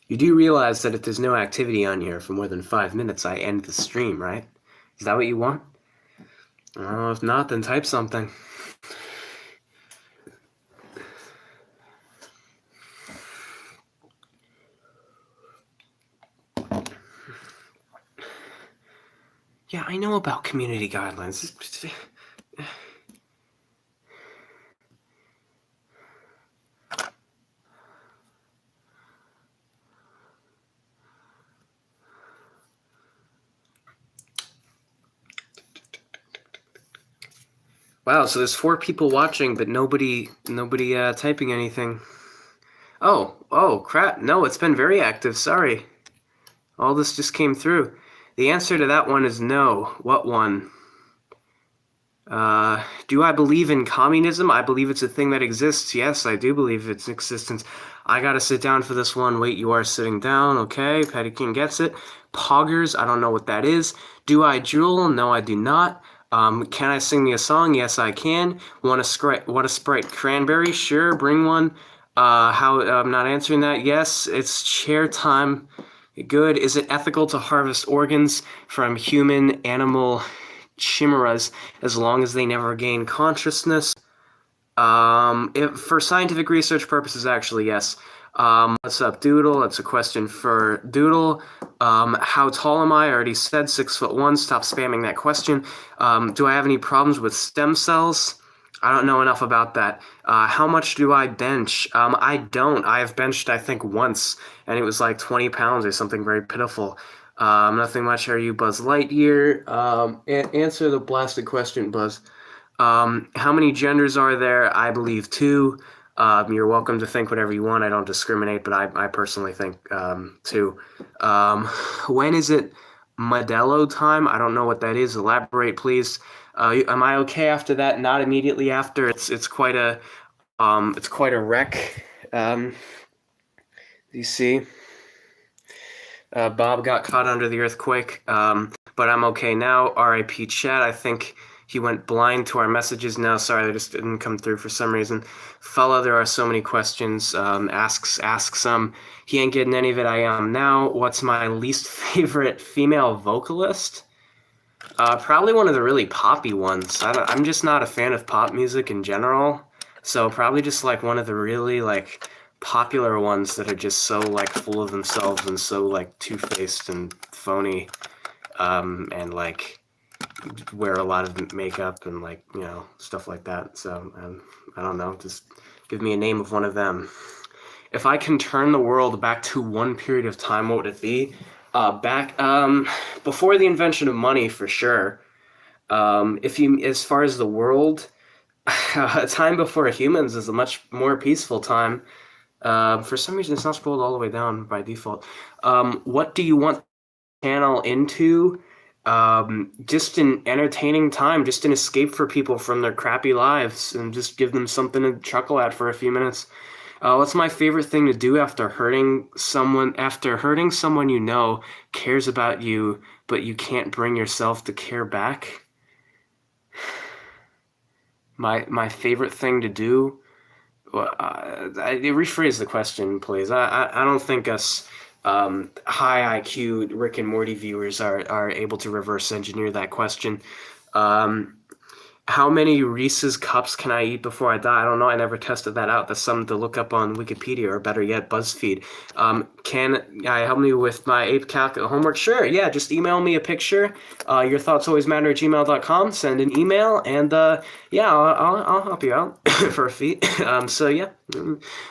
You do realize that if there's no activity on here for more than 5 minutes, I end the stream, right? Is that what you want? Well, if not, then type something. Yeah, I know about community guidelines. Wow, so there's 4 people watching, but nobody typing anything. Oh, crap. No, it's been very active. Sorry. All this just came through. The answer to that one is no. What one? Do I believe in communism? I believe it's a thing that exists. Yes, I do believe its existence. I gotta sit down for this one. Wait, you are sitting down. Okay, Patty King gets it. Poggers, I don't know what that is. Do I drool? No, I do not. Can I sing me a song? Yes, I can. Want a Sprite cranberry? Sure, bring one. I'm not answering that. Yes, it's chair time. Good. Is it ethical to harvest organs from human animal chimeras as long as they never gain consciousness? For scientific research purposes, actually, yes. What's up, Doodle? That's a question for Doodle. How tall am I? I already said 6'1". Stop spamming that question. Do I have any problems with stem cells? I don't know enough about that. How much do I bench? I don't. I've benched, I think, once, and it was like 20 pounds or something very pitiful. Nothing much. Are you Buzz Lightyear? Answer the blasted question, Buzz. How many genders are there? I believe two. You're welcome to think whatever you want. I don't discriminate, but I personally think two. Um, when is it Modelo time? I don't know what that is. Elaborate, please. Am I okay after that? Not immediately after. It's quite a wreck. You see, Bob got caught under the earthquake, but I'm okay now. R.I.P. Chad. I think he went blind to our messages now. Sorry, they just didn't come through for some reason. Fella, there are so many questions. Asks some. He ain't getting any of it. I am now. What's my least favorite female vocalist? Probably one of the really poppy ones. I'm just not a fan of pop music in general, so probably just like one of the really like popular ones that are just so like full of themselves and so like two-faced and phony, and like wear a lot of makeup and like stuff like that. So I don't know. Just give me a name of one of them. If I can turn the world back to one period of time, what would it be? Back before the invention of money, for sure. As far as the world, a time before humans is a much more peaceful time. For some reason, it's not scrolled all the way down by default. What do you want the channel into? Just an entertaining time, just an escape for people from their crappy lives, and just give them something to chuckle at for a few minutes. What's my favorite thing to do after hurting someone? After hurting someone cares about you, but you can't bring yourself to care back. My favorite thing to do. Rephrase the question, please. I don't think us high IQ Rick and Morty viewers are able to reverse engineer that question. How many Reese's cups can I eat before I die? I don't know. I never tested that out. That's something to look up on Wikipedia, or better yet, BuzzFeed. Can I help me with my ape calc homework? Sure. Yeah, just email me a picture. Your thoughts always matter at gmail.com. Send an email, and yeah, I'll help you out for a fee. So yeah,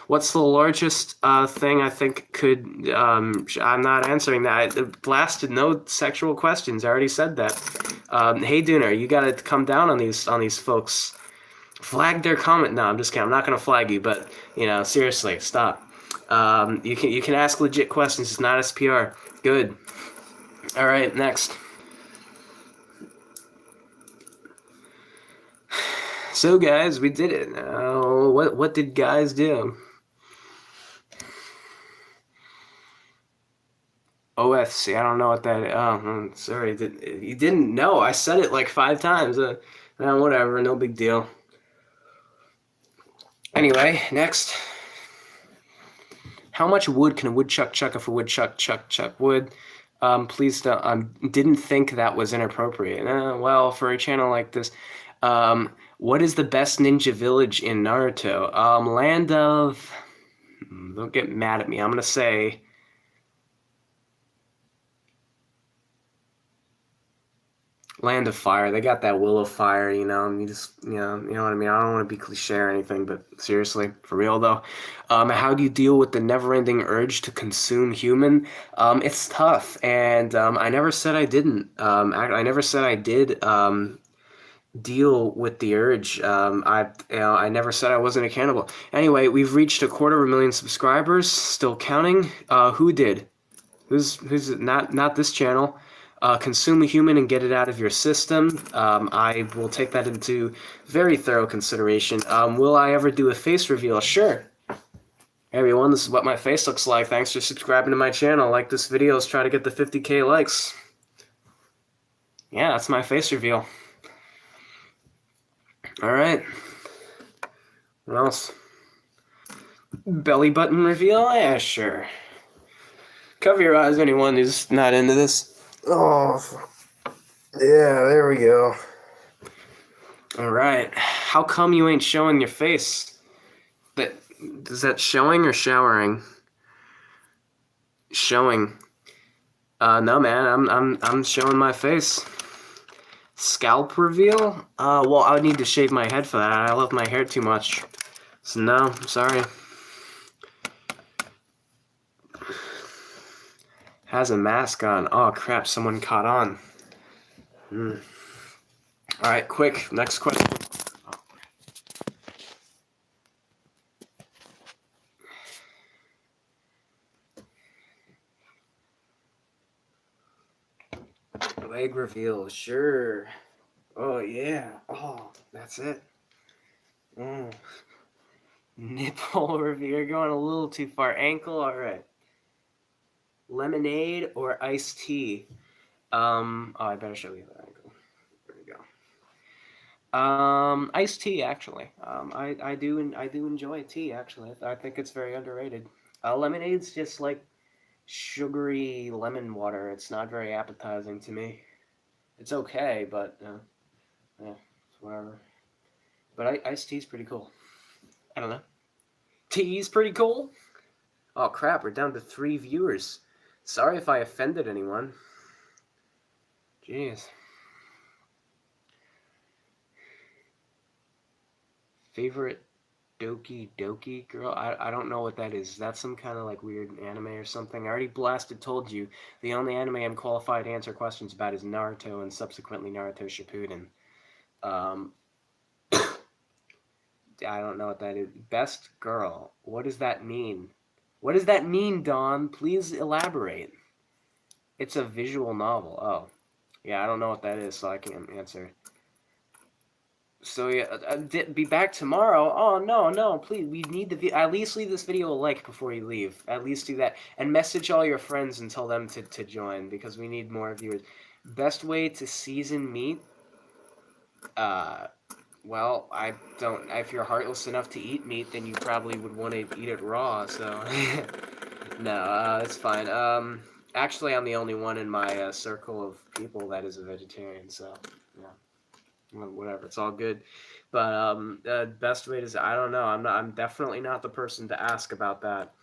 what's the largest thing I think could? I'm not answering that. I blasted no sexual questions. I already said that. Hey Dooner, you gotta come down on these folks. Flag their comment. No, I'm just kidding. I'm not gonna flag you, but seriously, stop. You can ask legit questions. It's not SPR. Good. All right, next. So guys, we did it. What did guys do? OFC. I don't know what that is. Oh, sorry. You didn't know. I said it like 5 times. Whatever. No big deal. Anyway, next. How much wood can a woodchuck chuck if a woodchuck chuck wood? Please don't. Didn't think that was inappropriate. Well, for a channel like this, what is the best ninja village in Naruto? Land of. Don't get mad at me. I'm gonna say. Land of Fire. They got that will of fire, and you just, you know what I mean? I don't want to be cliche or anything, but seriously, for real though. How do you deal with the never-ending urge to consume human? It's tough, and I never said I didn't. I never said I did deal with the urge. I never said I wasn't a cannibal. Anyway, we've reached 250,000 subscribers, still counting. Who did? Who's not this channel? Consume a human and get it out of your system. I will take that into very thorough consideration. Will I ever do a face reveal? Sure. Hey everyone, this is what my face looks like. Thanks for subscribing to my channel. Like this video, let's try to get the 50K likes. Yeah, that's my face reveal. Alright. What else? Belly button reveal? Yeah, sure. Cover your eyes, anyone who's not into this. Oh, yeah, there we go. All right. How come you ain't showing your face? Is that showing or showering? Showing. No, man, I'm showing my face. Scalp reveal? Well, I would need to shave my head for that. I love my hair too much. So no, sorry. Has a mask on. Oh crap, someone caught on. Alright, quick, next question. Leg reveal, sure. Oh yeah. Oh, that's it. Nipple reveal. You're going a little too far. Ankle, alright. Lemonade or iced tea? Oh, I better show you the ankle. There we go. Iced tea actually. I do enjoy tea actually. I think it's very underrated. Lemonade's just like sugary lemon water. It's not very appetizing to me. It's okay, but yeah, it's whatever. But iced tea's pretty cool. I don't know. Tea's pretty cool. Oh crap, we're down to 3 viewers. Sorry if I offended anyone. Jeez. Favorite Doki Doki girl? I don't know what that is. That's some kind of like weird anime or something. I already told you. The only anime I'm qualified to answer questions about is Naruto and subsequently Naruto Shippuden. I don't know what that is. Best girl. What does that mean? What does that mean, Dawn? Please elaborate. It's a visual novel. Oh. Yeah, I don't know what that is, so I can't answer. So yeah, be back tomorrow. Oh no, please. We need the at least leave this video a like before you leave. At least do that, and message all your friends and tell them to join because we need more viewers. Best way to season meat? Well, I don't. If you're heartless enough to eat meat, then you probably would want to eat it raw. So no, it's fine. Actually, I'm the only one in my circle of people that is a vegetarian. So yeah. Whatever, it's all good. But best way to I don't know. I'm definitely not the person to ask about that.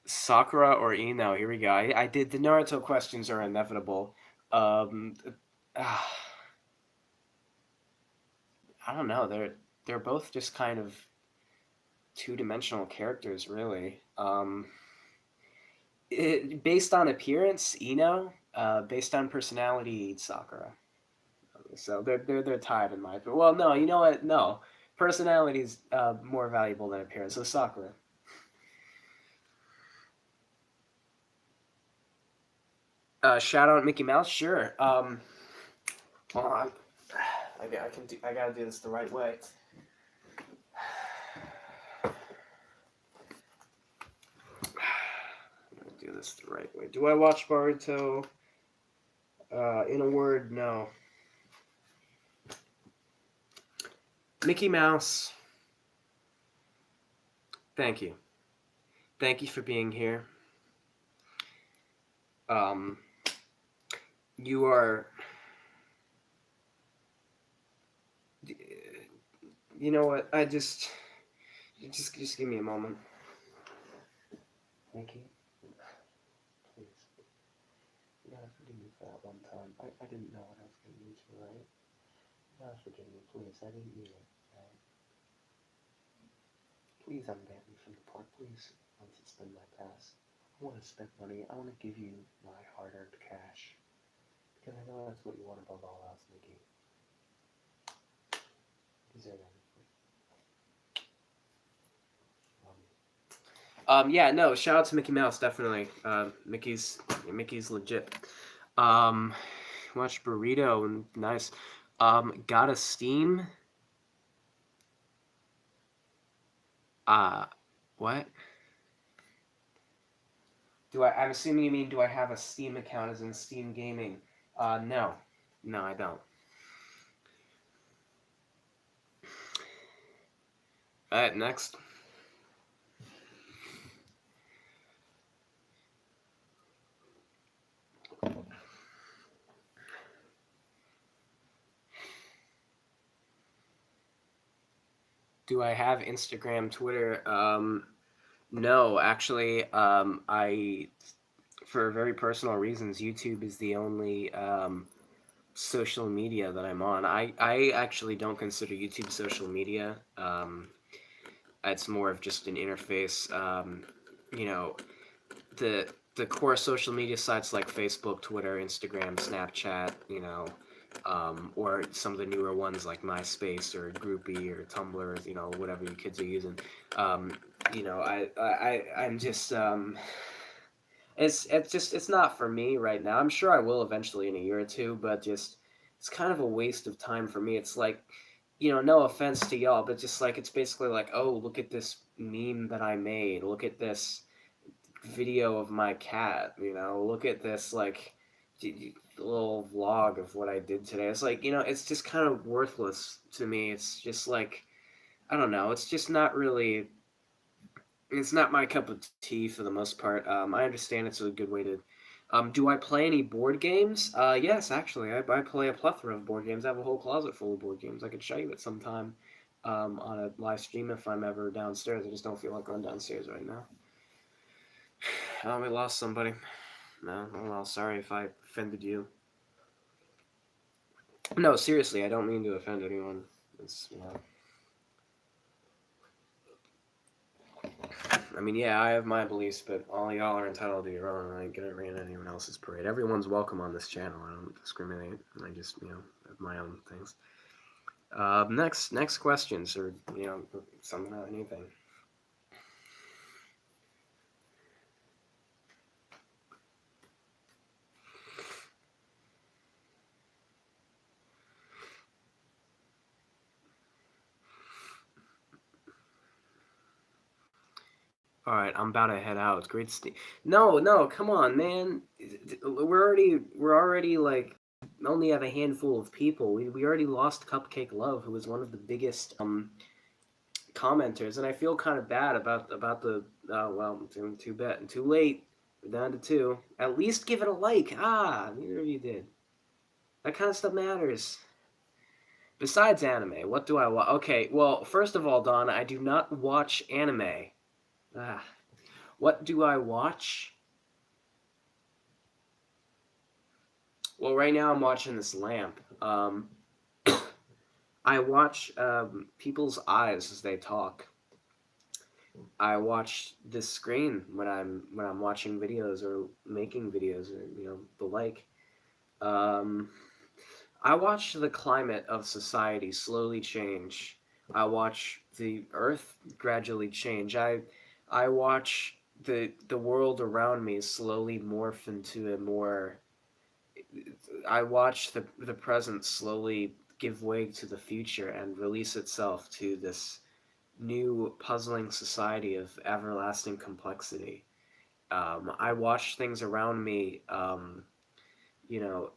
Sakura or Ino? Here we go. I did the Naruto questions are inevitable. Um, uh, I don't know. They're both just kind of two-dimensional characters, really. Based on appearance, Ino. Based on personality, Sakura. So they're tied in my opinion. Well, no, you know what? No, personality is more valuable than appearance. So Sakura. Shout out Mickey Mouse, sure. Well, I gotta do this the right way. I'm gonna do this the right way. Do I watch Boruto? In a word, no. Mickey Mouse. Thank you. Thank you for being here. You are. You know what? Just give me a moment. Thank you. Please. You gotta forgive me for that one time. I didn't know what I was gonna use for, right? You gotta forgive me, please. I didn't mean it, right? Please unban me from the park, please. I want to spend my pass. I want to spend money. I want to give you my hard-earned cash. Because I know that's what you want above all else, Mickey. You deserve everything. Yeah, no, shout out to Mickey Mouse, definitely. Mickey's legit. Watch Burrito, and nice. Got a Steam? What? I'm assuming you mean, do I have a Steam account as in Steam Gaming? No. No, I don't. Alright, next. Do I have Instagram, Twitter? No, actually, I, for very personal reasons, YouTube is the only social media that I'm on. I actually don't consider YouTube social media. It's more of just an interface. You know, the core social media sites like Facebook, Twitter, Instagram, Snapchat, or some of the newer ones like MySpace or Groupie or Tumblr, whatever you kids are using. I'm just it's not for me right now. I'm sure I will eventually in a year or two, but just it's kind of a waste of time for me. It's like, no offense to y'all, but just like it's basically like, oh, look at this meme that I made. Look at this video of my cat. Look at this like little vlog of what I did today. It's like, it's just kind of worthless to me. It's just like, I don't know. It's just not really. It's not my cup of tea for the most part. I understand it's a good way to. Do I play any board games? Yes, actually, I play a plethora of board games. I have a whole closet full of board games. I could show you it sometime on a live stream if I'm ever downstairs. I just don't feel like going downstairs right now. Oh, we lost somebody. No, oh well, sorry if I offended you. No, seriously, I don't mean to offend anyone. I mean, yeah, I have my beliefs, but all y'all are entitled to your own. I ain't gonna rain anyone else's parade. Everyone's welcome on this channel. I don't discriminate. I just, have my own things. Next questions, or something about anything. All right, I'm about to head out. Great, No, come on, man. We're already like only have a handful of people. We already lost Cupcake Love, who was one of the biggest commenters, and I feel kind of bad about the. Well, too bad, too late. We're down to two. At least give it a like. Neither of you did. That kind of stuff matters. Besides anime, what do I watch? Okay, well, first of all, Don, I do not watch anime. Ah. What do I watch? Well, right now I'm watching this lamp. I watch people's eyes as they talk. I watch this screen when I'm watching videos or making videos or the like. Um, I watch the climate of society slowly change. I watch the earth gradually change. I watch the world around me slowly morph into a more. I watch the present slowly give way to the future and release itself to this new puzzling society of everlasting complexity. I watch things around me. You know,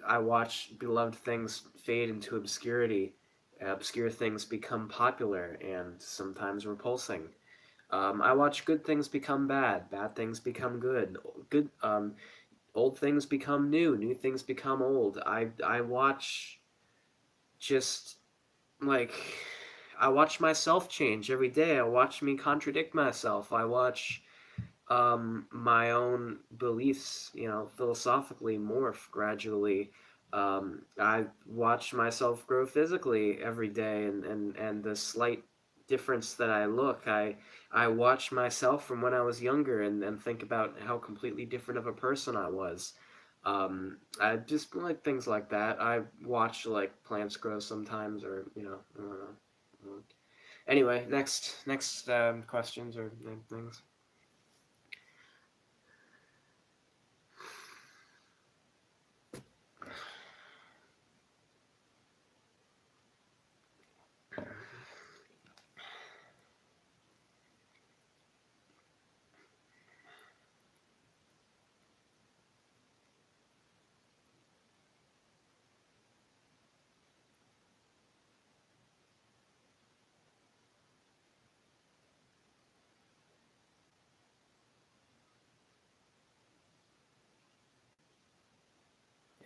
I watch beloved things fade into obscurity. Obscure things become popular and sometimes repulsing. I watch good things become bad. Bad things become good. Good. Old things become new. New things become old. I watch just like I watch myself change every day. I watch me contradict myself. I watch my own beliefs, philosophically morph gradually. I watch myself grow physically every day, and the slight difference that I look, I watch myself from when I was younger and think about how completely different of a person I was. I just like things like that. I watch like plants grow sometimes, or I don't know. Anyway, next questions or things.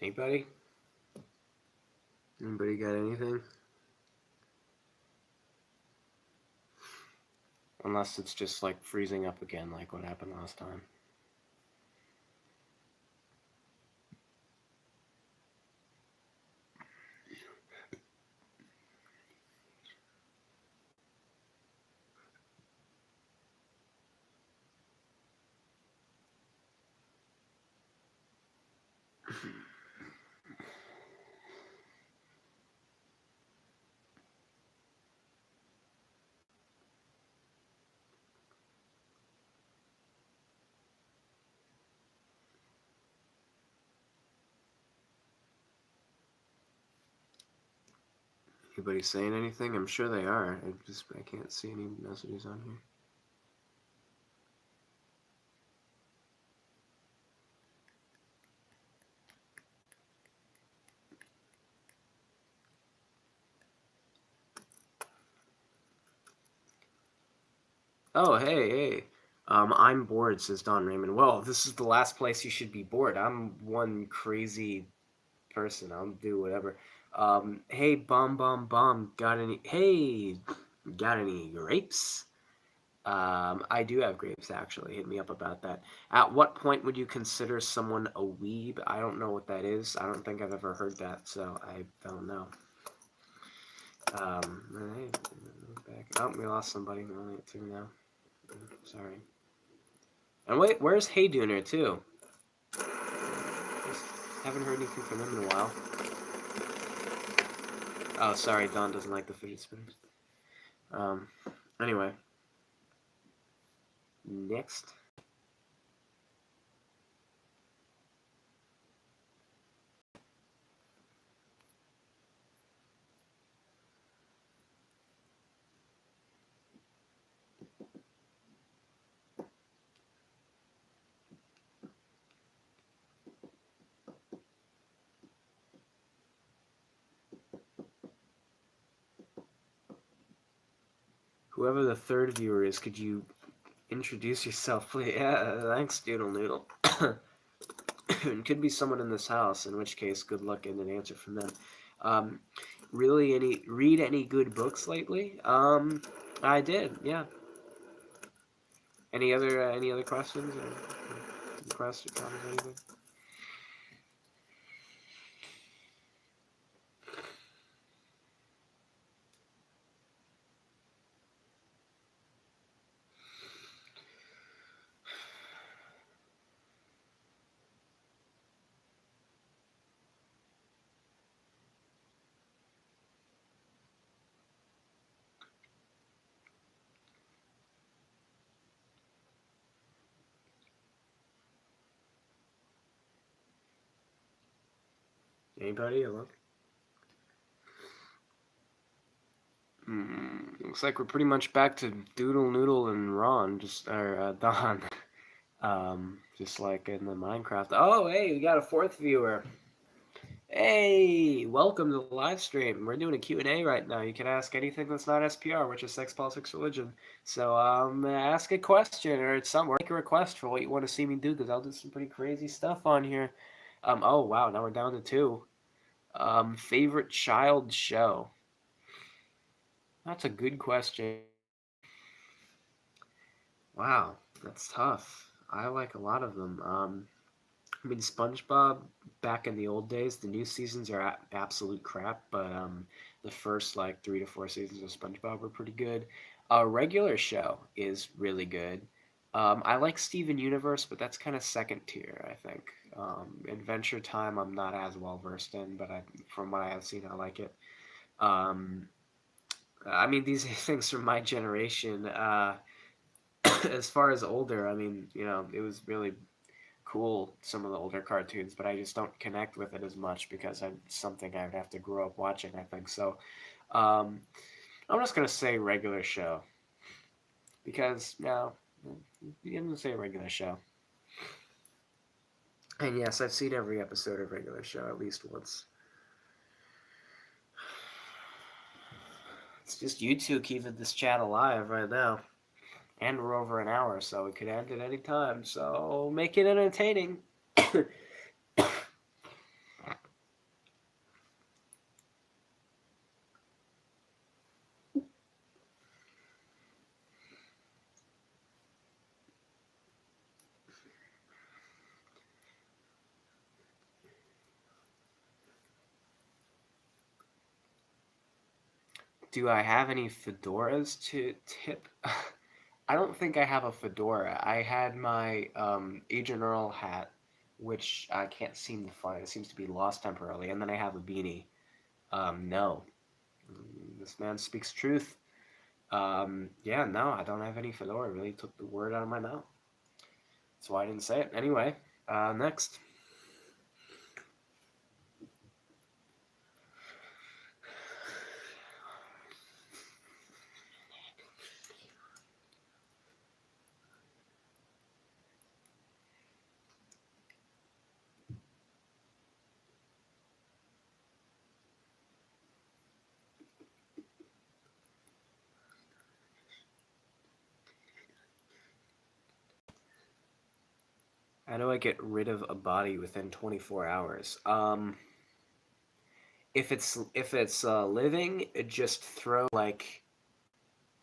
Anybody? Anybody got anything? Unless it's just like freezing up again, like what happened last time. Anybody saying anything? I'm sure they are. I can't see any messages on here. Oh, hey. I'm bored, says Don Raymond. Well, this is the last place you should be bored. I'm one crazy person. I'll do whatever. Hey, bum. Got any grapes? I do have grapes, actually. Hit me up about that. At what point would you consider someone a weeb? I don't know what that is. I don't think I've ever heard that, so I don't know. Hey, back. Oh, we lost somebody. We're only at 2 now. Sorry. And wait, where's Hey Dooner, too? Just haven't heard anything from him in a while. Oh, sorry, Don doesn't like the fidget spinners. Anyway. Next. Whoever the third viewer is, could you introduce yourself, please? Yeah, thanks, Doodle Noodle. It could be someone in this house, in which case, good luck getting an answer from them. Read any good books lately? I did, yeah. Any other questions or requests or comments or anything? Anybody? Hello? Looks like we're pretty much back to Doodle Noodle and Ron, Don. Just like in the Minecraft. Oh, hey, we got a fourth viewer. Hey, welcome to the live stream. We're doing a Q&A right now. You can ask anything that's not SPR, which is sex, politics, religion. So, ask a question or make a request for what you want to see me do, because I'll do some pretty crazy stuff on here. Oh, wow, now we're down to 2. Favorite child show? That's a good question. Wow, that's tough. I like a lot of them. I mean, SpongeBob, back in the old days, the new seasons are absolute crap, but the first like 3 to 4 seasons of SpongeBob were pretty good. A regular show is really good. I like Steven Universe, but that's kind of second tier, I think. Adventure Time, I'm not as well versed in, but from what I have seen, I like it. Um, I mean, these things from my generation. As far as older, I mean, it was really cool, some of the older cartoons, but I just don't connect with it as much because it's something I would have to grow up watching, I think. So um, I'm just going to say regular show because, I'm going to say regular show. And yes, I've seen every episode of regular show at least once. It's just you two keeping this chat alive right now. And we're over an hour, so it could end at any time. So make it entertaining. Do I have any fedoras to tip? I don't think I have a fedora. I had my Agent Earl hat, which I can't seem to find. It seems to be lost temporarily. And then I have a beanie. No. This man speaks truth. Yeah, no, I don't have any fedora. I really took the word out of my mouth. That's why I didn't say it. Anyway, next. How do I get rid of a body within 24 hours? If it's living, just throw like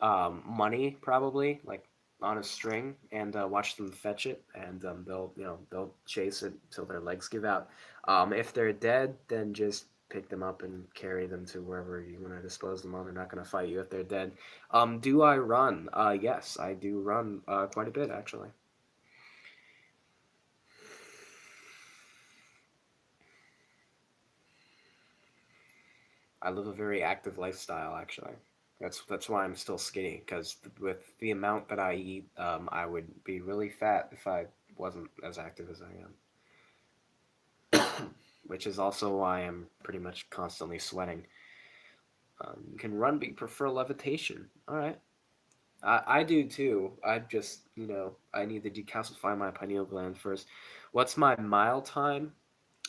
money probably like on a string and watch them fetch it, and they'll chase it till their legs give out. If they're dead, then just pick them up and carry them to wherever you want to dispose them on. They're not going to fight you if they're dead. Do I run? Yes, I do run quite a bit actually. I live a very active lifestyle actually. That's why I'm still skinny, because with the amount that I eat, I would be really fat if I wasn't as active as I am. Which is also why I'm pretty much constantly sweating. You can run, but you prefer levitation. All right, I do too. I just I need to decalcify my pineal gland first. What's my mile time?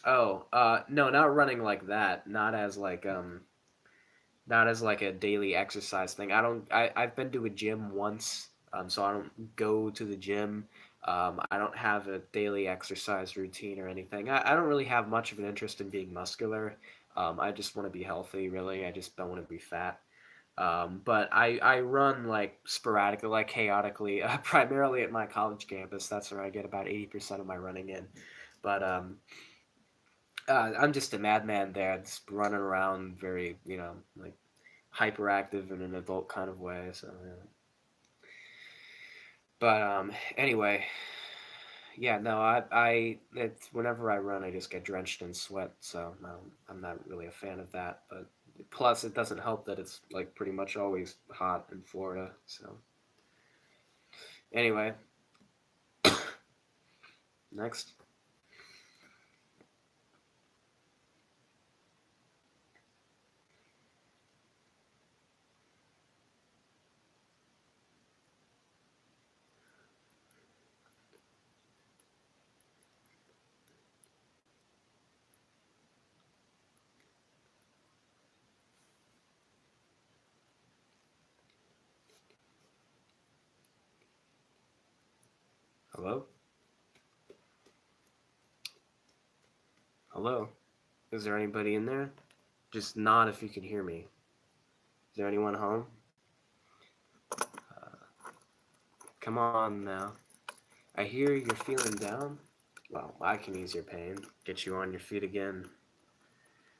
Oh, no, not running like that. Not as like a daily exercise thing. I've been to a gym once, so I don't go to the gym. I don't have a daily exercise routine or anything. I don't really have much of an interest in being muscular. I just want to be healthy, really. I just don't want to be fat. But I run like sporadically, like chaotically, primarily at my college campus. That's where I get about 80% of my running in. But I'm just a madman there, just running around very, like hyperactive in an adult kind of way. So, yeah. But anyway, yeah, no, it's whenever I run, I just get drenched in sweat. So I'm not really a fan of that. But plus, it doesn't help that it's like pretty much always hot in Florida. So anyway, next. Hello, hello. Is there anybody in there? Just nod if you can hear me. Is there anyone home? Come on now. I hear you're feeling down. Well, I can ease your pain, get you on your feet again.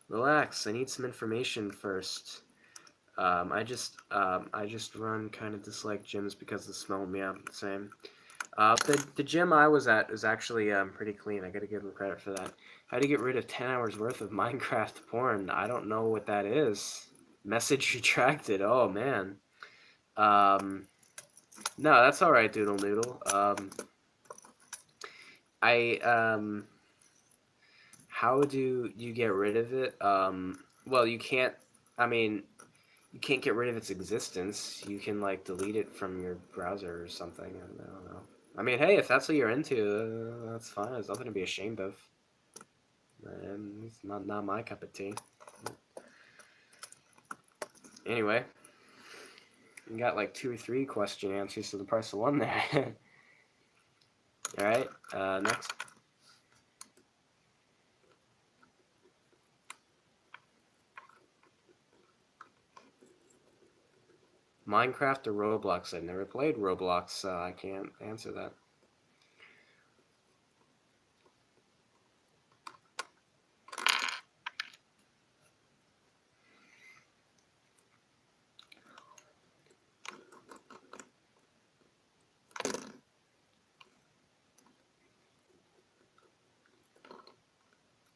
Relax. I need some information first. I just run kind of dislike gyms because of the smell. Yeah, same. The gym I was at is actually pretty clean. I gotta give them credit for that. How to get rid of 10 hours worth of Minecraft porn? I don't know what that is. Message retracted. Oh man. Um, no, that's all right, Doodle Noodle. I How do you get rid of it? Well, you can't. I mean, you can't get rid of its existence. You can like delete it from your browser or something. I don't know. I mean, hey, if that's what you're into, that's fine. There's nothing to be ashamed of. It's not my cup of tea. Anyway, you got like 2 or 3 question answers to the price of one there. All right, next. Minecraft or Roblox? I've never played Roblox, so I can't answer that.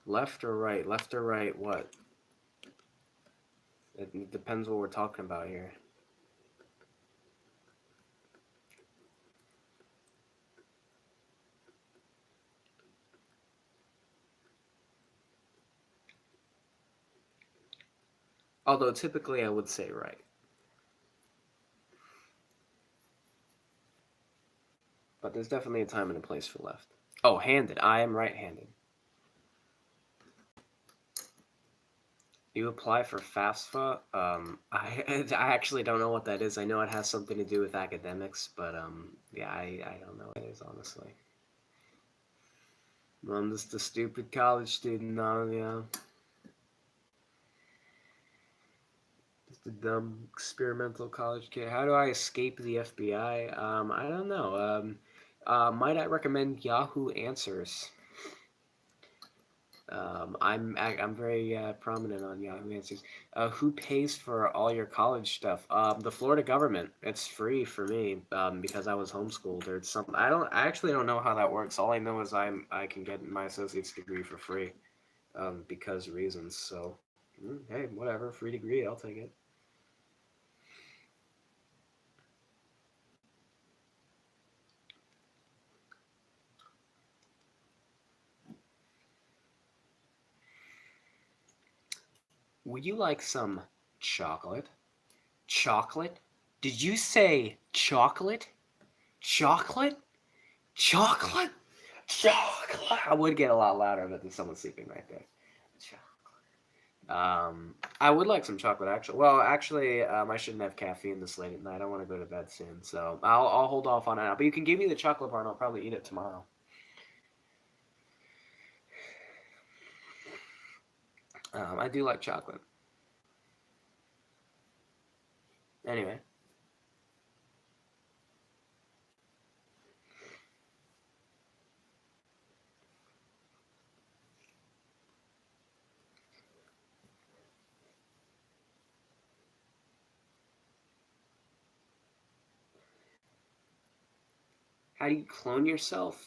Left or right? Left or right? What? It depends what we're talking about here. Although typically I would say right. But there's definitely a time and a place for left. Oh, handed. I am right-handed. You apply for FAFSA? I actually don't know what that is. I know it has something to do with academics, but yeah, I don't know what it is, honestly. I'm just a stupid college student now, you know. Just a dumb experimental college kid. How do I escape the FBI? I don't know. Might I recommend Yahoo Answers? I'm very prominent on Yahoo Answers. Who pays for all your college stuff? The Florida government. It's free for me because I was homeschooled. Or it's something. I actually don't know how that works. All I know is I can get my associate's degree for free because reasons. So hey, whatever, free degree, I'll take it. Would you like some chocolate? Chocolate? Did you say chocolate? Chocolate? Chocolate? Chocolate. I would get a lot louder, but there's someone sleeping right there. I would like some chocolate actually. Well, actually, I shouldn't have caffeine this late at night. I want to go to bed soon, so I'll hold off on it now. But you can give me the chocolate bar, and I'll probably eat it tomorrow. I do like chocolate. Anyway, how do you clone yourself?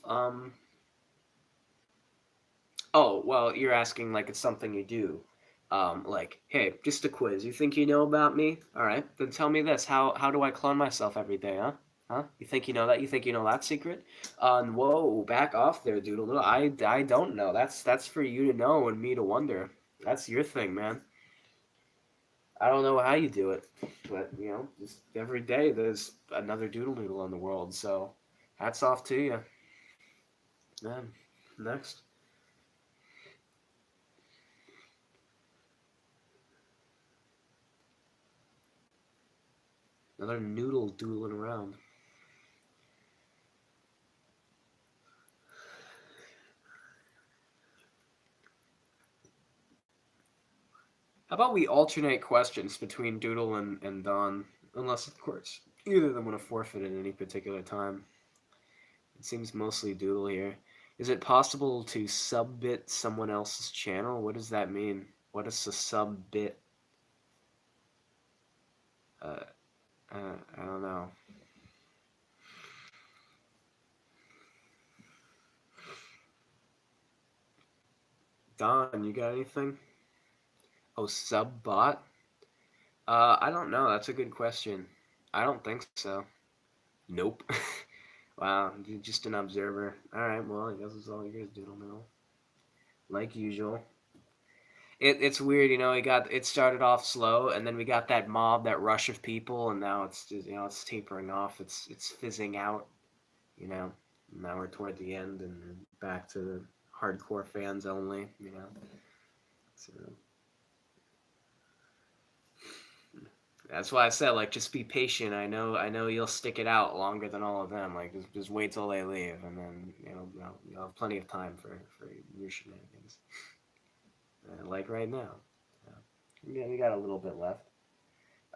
Oh, well, you're asking like it's something you do. Like, hey, just a quiz. You think you know about me? All right, then tell me this. How do I clone myself every day, huh? Huh? You think you know that? You think you know that secret? Whoa, back off there, Doodle. I don't know. That's for you to know and me to wonder. That's your thing, man. I don't know how you do it, but just every day there's another Doodle Noodle in the world. So, hats off to you. Man, next. Another noodle doodling around. How about we alternate questions between Doodle and Don? Unless, of course, either of them want to forfeit at any particular time. It seems mostly Doodle here. Is it possible to subbit someone else's channel? What does that mean? What is a subbit? Uh, I don't know. Don, you got anything? Oh, subbot? I don't know. That's a good question. I don't think so. Nope. Wow, you're just an observer. Alright, well, I guess it's all yours, Doodle Noodle. Like usual. It's weird, it started off slow, and then we got that mob, that rush of people, and now it's just it's tapering off. It's fizzing out. You know. Now we're toward the end, and back to the hardcore fans only. So that's why I said like just be patient. I know you'll stick it out longer than all of them. Like just wait till they leave, and then you'll have plenty of time for your shenanigans. Like right now. Yeah, we got a little bit left.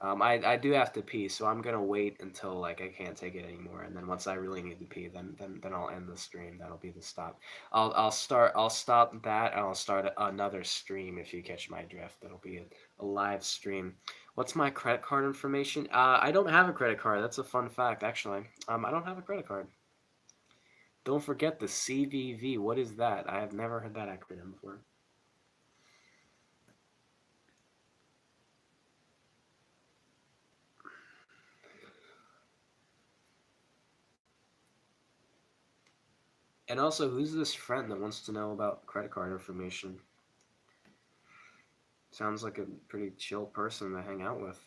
I do have to pee, so I'm gonna wait until like I can't take it anymore, and then once I really need to pee, then I'll end the stream. That'll be the stop. I'll stop that, and I'll start another stream if you catch my drift. That'll be a live stream. What's my credit card information? I don't have a credit card. That's a fun fact, actually. I don't have a credit card. Don't forget the CVV. What is that? I have never heard that acronym before. And also, who's this friend that wants to know about credit card information? Sounds like a pretty chill person to hang out with.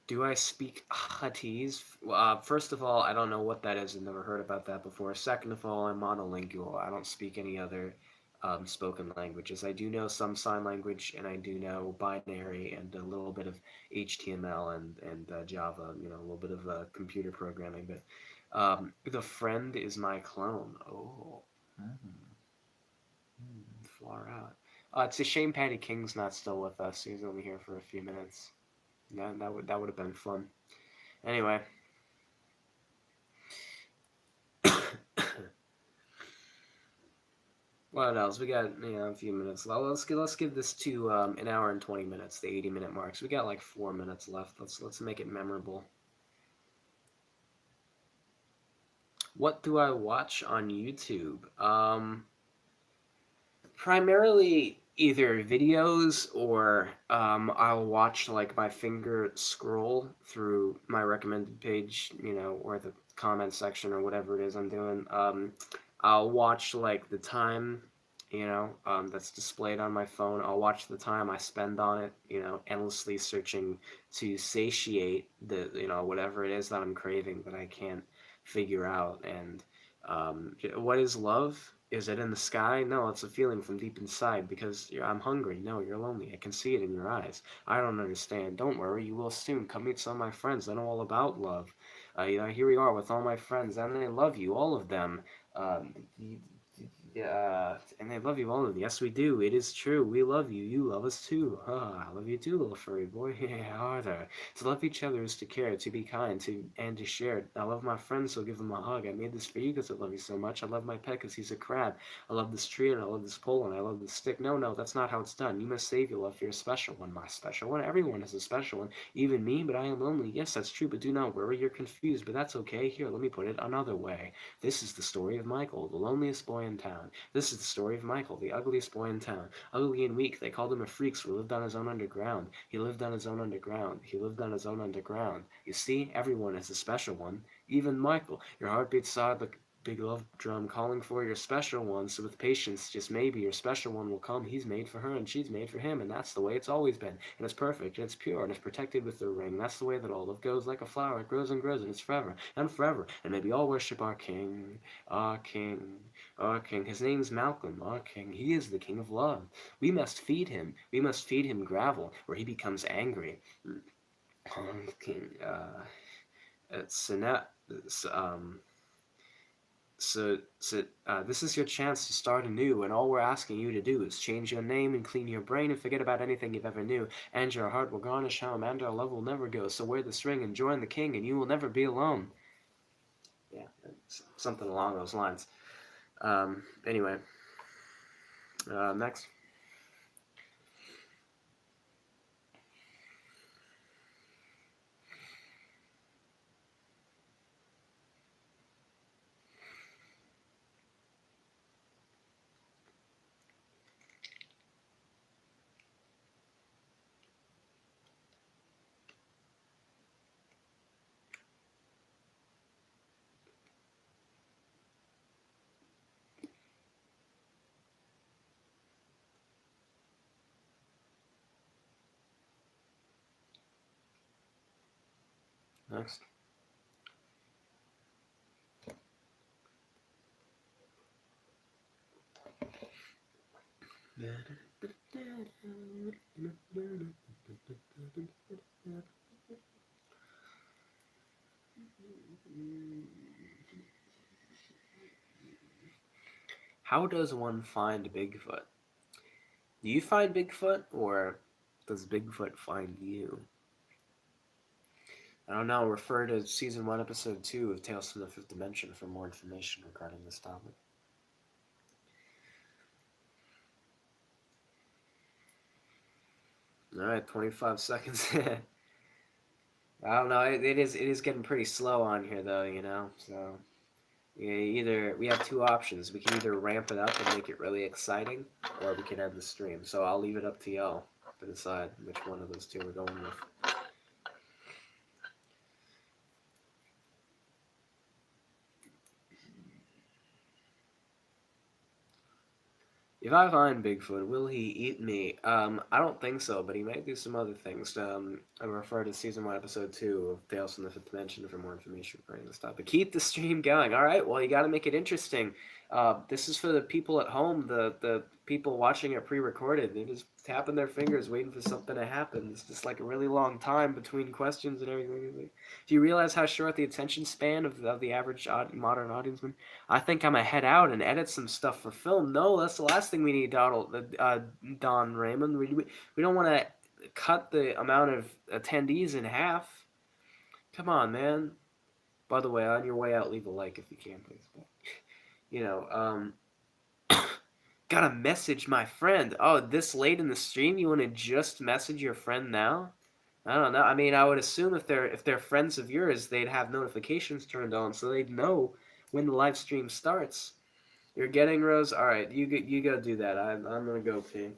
Do I speak Huttese? First of all, I don't know what that is. I've never heard about that before. Second of all, I'm monolingual. I don't speak any other spoken languages. I do know some sign language, and I do know binary and a little bit of HTML and Java. A little bit of computer programming, but The friend is my clone. Oh, far out. It's a shame Patty King's not still with us. He's only here for a few minutes. Yeah, that would have been fun. Anyway, what else? We got a few minutes left. Let's give this to an hour and 20 minutes, the 80-minute mark. So we got like 4 minutes left. Let's make it memorable. What do I watch on YouTube? Primarily either videos or I'll watch like my finger scroll through my recommended page, or the comment section or whatever it is I'm doing. I'll watch like the time, that's displayed on my phone. I'll watch the time I spend on it, endlessly searching to satiate whatever it is that I'm craving that I can't figure out. And what is love? Is it in the sky? No, it's a feeling from deep inside because I'm hungry. No, you're lonely. I can see it in your eyes. I don't understand. Don't worry, you will soon. Come meet some of my friends. I know all about love. Here we are with all my friends, and they love you, all of them. Um, yeah, and they love you all of them. Yes, we do. It is true. We love you. You love us too. I love you too, little furry boy. Yeah, harder. To love each other is to care, to be kind, and to share. I love my friends, so give them a hug. I made this for you because I love you so much. I love my pet because he's a crab. I love this tree, and I love this pole, and I love this stick. No, no, that's not how it's done. You must save your love for your special one, my special one. Everyone is a special one, even me, but I am lonely. Yes, that's true, but do not worry. You're confused, but that's okay. Here, let me put it another way. This is the story of Michael, the loneliest boy in town. This is the story of Michael, the ugliest boy in town. Ugly and weak, they called him a freak, so he lived on his own underground. He lived on his own underground. He lived on his own underground. You see, everyone is a special one. Even Michael. Your heart beats sad like big love drum calling for your special one. So with patience, just maybe your special one will come. He's made for her and she's made for him, and that's the way it's always been. And it's perfect and it's pure and it's protected with the ring. That's the way that all love goes, like a flower. It grows and grows and it's forever and forever. And maybe all worship our king, our king, our king. His name's Malcolm, our king. He is the king of love. We must feed him. We must feed him gravel, where he becomes angry. King. So now, this is your chance to start anew, and all we're asking you to do is change your name and clean your brain and forget about anything you've ever knew. And your heart will garnish home, and our love will never go. So wear this ring and join the king, and you will never be alone. Yeah, something along those lines. Anyway, next. Next. How does one find Bigfoot? Do you find Bigfoot, or does Bigfoot find you? I don't know. Refer to Season 1, Episode 2 of Tales from the Fifth Dimension for more information regarding this topic. Alright, 25 seconds. I don't know. It is getting pretty slow on here, though, So, either we have two options. We can either ramp it up and make it really exciting, or we can end the stream. So I'll leave it up to y'all to decide which one of those two we're going with. If I find Bigfoot, will he eat me? I don't think so, but he might do some other things. I refer to Season 1, Episode 2 of Tales from the Fifth Dimension for more information regarding this topic. Keep the stream going. All right, well, you got to make it interesting. This is for the people at home, the people watching it pre-recorded. They're just tapping their fingers, waiting for something to happen. It's just like a really long time between questions and everything. Do you realize how short the attention span of the average modern audience? I think I'm gonna head out and edit some stuff for film. No, that's the last thing we need, Donald, Don Raymond. We don't want to cut the amount of attendees in half. Come on, man. By the way, on your way out, leave a like if you can, please. You know, gotta message my friend. Oh, this late in the stream, you want to just message your friend now? I don't know. I mean, I would assume if they're friends of yours, they'd have notifications turned on, so they'd know when the live stream starts. You're getting Rose. All right, you go do that. I'm gonna go pee.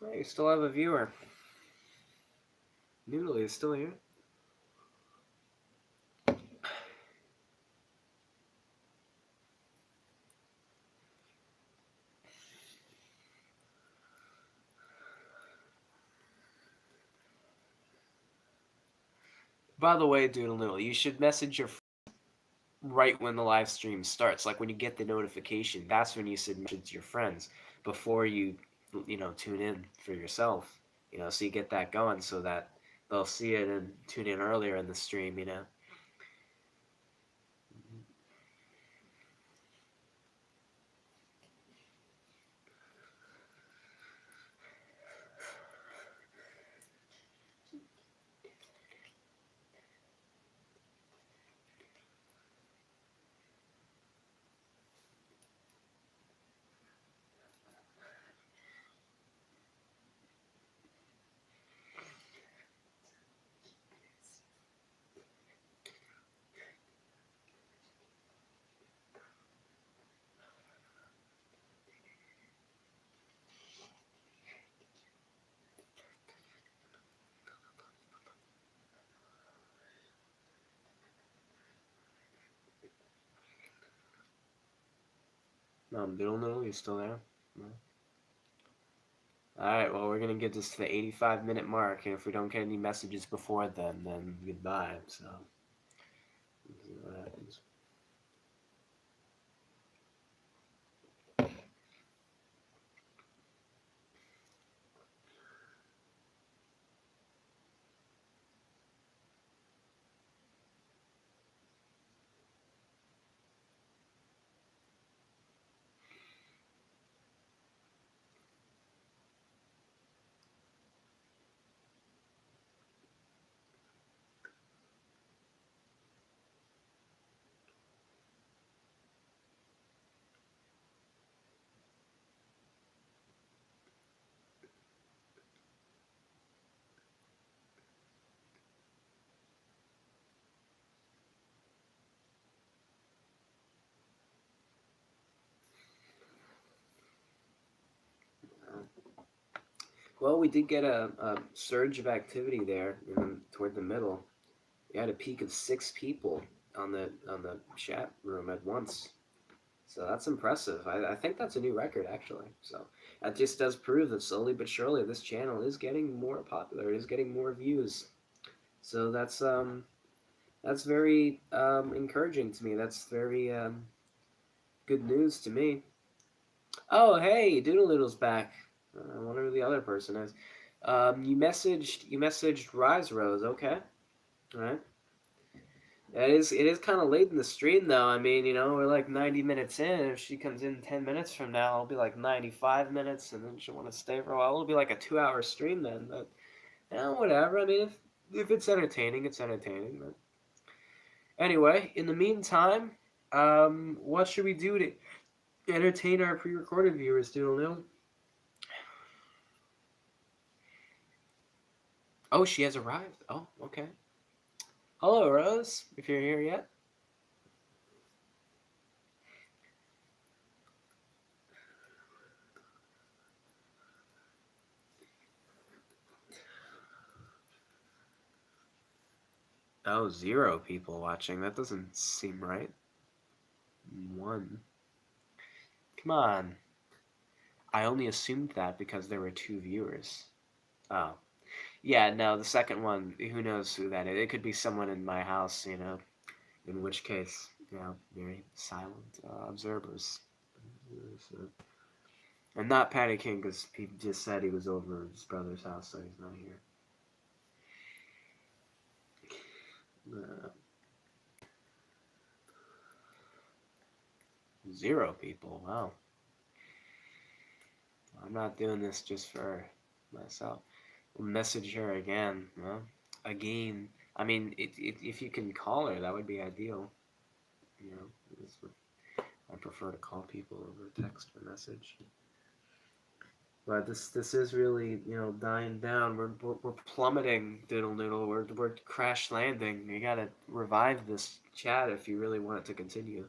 Hey, you still have a viewer. Noodle is still here. By the way, Doodle Noodle, you should message your right when the live stream starts. Like when you get the notification, that's when you should message your friends before you tune in for yourself. So you get that going so that they'll see it and tune in earlier in the stream. Doodle Noodle, you still there? No? All right, well, we're gonna get this to the 85-minute mark, and if we don't get any messages before then goodbye. So, let's see what happens. Well, we did get a surge of activity there toward the middle. We had a peak of 6 people on the chat room at once. So that's impressive. I think that's a new record actually. So that just does prove that slowly but surely this channel is getting more popular. It is getting more views. So that's very encouraging to me. That's very good news to me. Oh, hey, Doodle back. I wonder who the other person is. You messaged Rise Rose. Okay, all right. It is kind of late in the stream though. I mean, we're like 90 minutes in. If she comes in 10 minutes from now, it'll be like 95 minutes, and then she'll want to stay for a while. It'll be like a 2-hour stream then. But whatever. I mean, if it's entertaining, it's entertaining. But anyway, in the meantime, what should we do to entertain our pre-recorded viewers, Doodle? Oh, she has arrived. Oh, okay. Hello, Rose, if you're here yet. Oh, 0 people watching. That doesn't seem right. 1. Come on. I only assumed that because there were 2 viewers. Oh. Yeah, no, the second one, who knows who that is. It could be someone in my house, in which case, very silent observers. And not Patty King, because he just said he was over at his brother's house, so he's not here. 0 people, wow. I'm not doing this just for myself. We'll message her again. Well, again. I mean, if you can call her, that would be ideal. I prefer to call people over text or message. But this is really dying down. We're plummeting, Diddle Noodle. We're crash landing. You gotta revive this chat if you really want it to continue.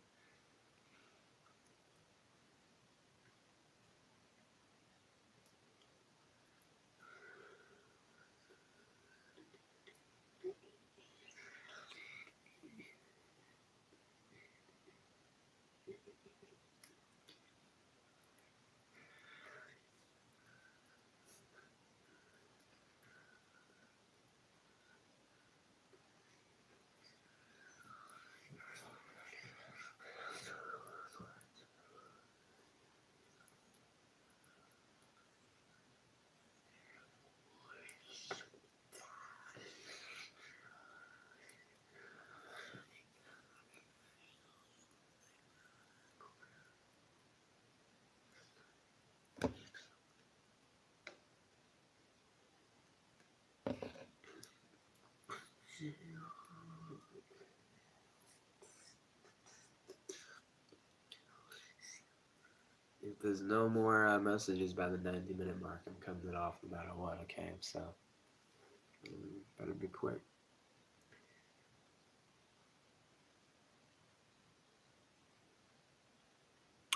If there's no more messages by the 90-minute mark, I'm cutting it off no matter what, okay? So, better be quick.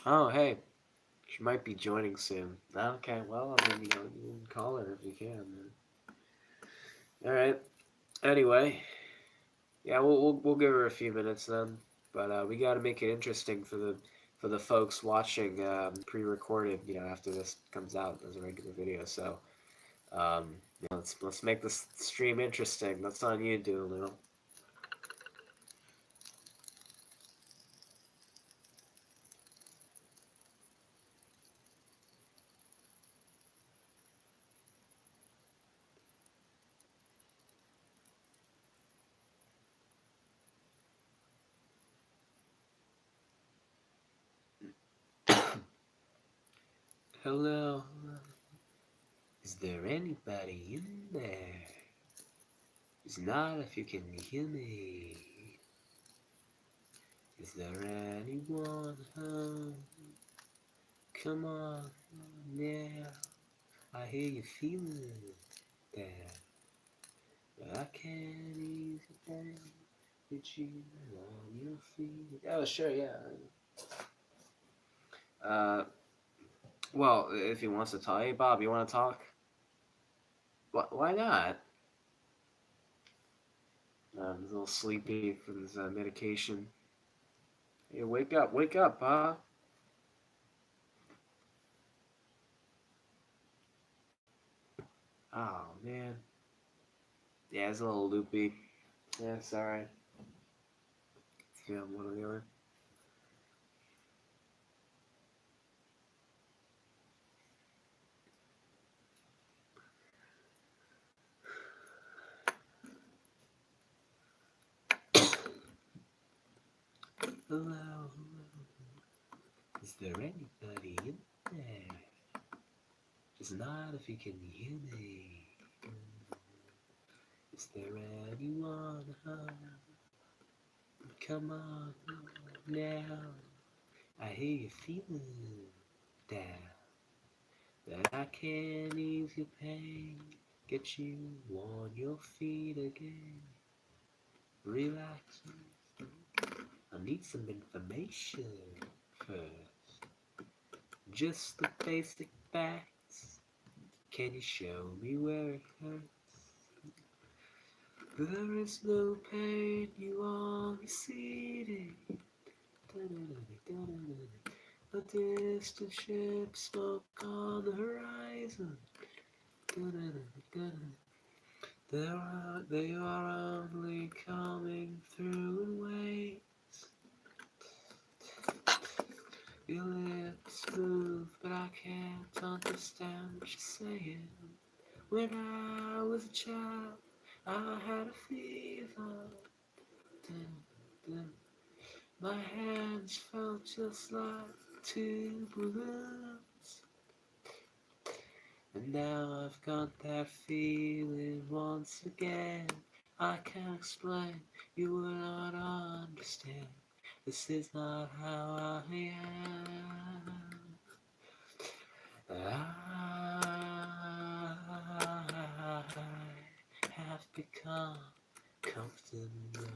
Oh, hey. She might be joining soon. Okay, well, I mean, you can call her if you can. Alright. Anyway. Yeah, we'll give her a few minutes then. But we got to make it interesting for the folks watching pre-recorded. After this comes out as a regular video. So, let's make this stream interesting. That's on you, Doolittle. Hello. Is there anybody in there? It's not if you can hear me. Is there anyone home? Come on now. I hear you feeling that. But I can't ease it down with you on your feet. Oh, sure, yeah. Well, if he wants to talk. Hey, Bob, you want to talk? Why not? He's a little sleepy from his medication. Hey, wake up, Bob. Oh, man. Yeah, it's a little loopy. Yeah, it's alright. Yeah, one or the other. Hello, is there anybody in there? Just nod if you can hear me. Is there anyone home? Come on now. I hear you feeling down, but I can ease your pain, get you on your feet again. Relax. I need some information first. Just the basic facts. Can you show me where it hurts? There is no pain, you are receding. A distant ship, smoke on the horizon. They are only coming through in waves. Your lips move, but I can't understand what you're saying. When I was a child, I had a fever. My hands felt just like two balloons. And now I've got that feeling once again. I can't explain, you will not understand. This is not how I am. I have become comfortable.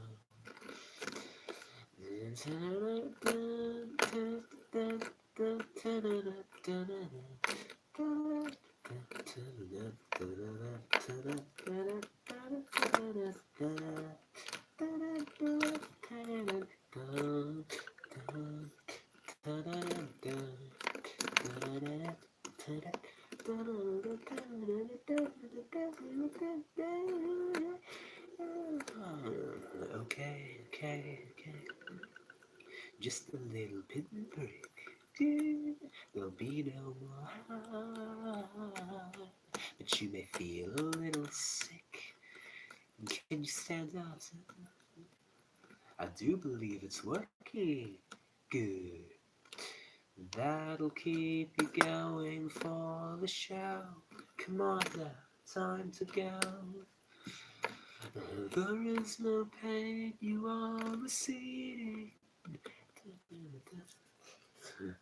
Okay. Just a little pinprick. There'll be no more harm, but you may feel a little sick. Can you stand up? I do believe it's working. Good. That'll keep you going for the show. Come on now, time to go. There is no pain, you are receding.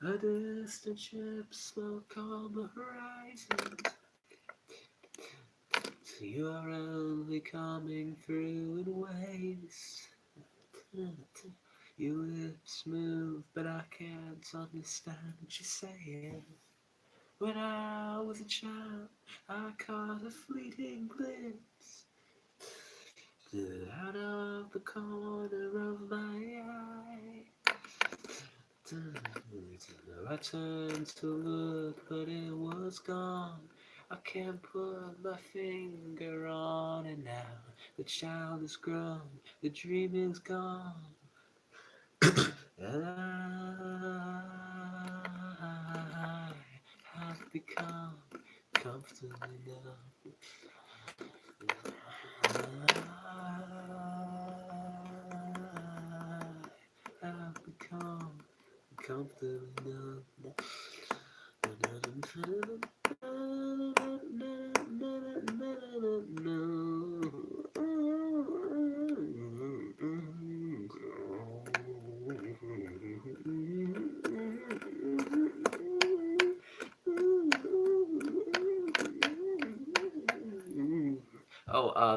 A distant ship, smoke on the horizon. You are only coming through in waves. Your lips move, but I can't understand what you're saying. When I was a child, I caught a fleeting glimpse out of the corner of my eye. I turned to look, but it was gone. I can't put my finger on it now. The child is grown, the dream is gone. And I have become comfortable enough. I have become comfortable enough.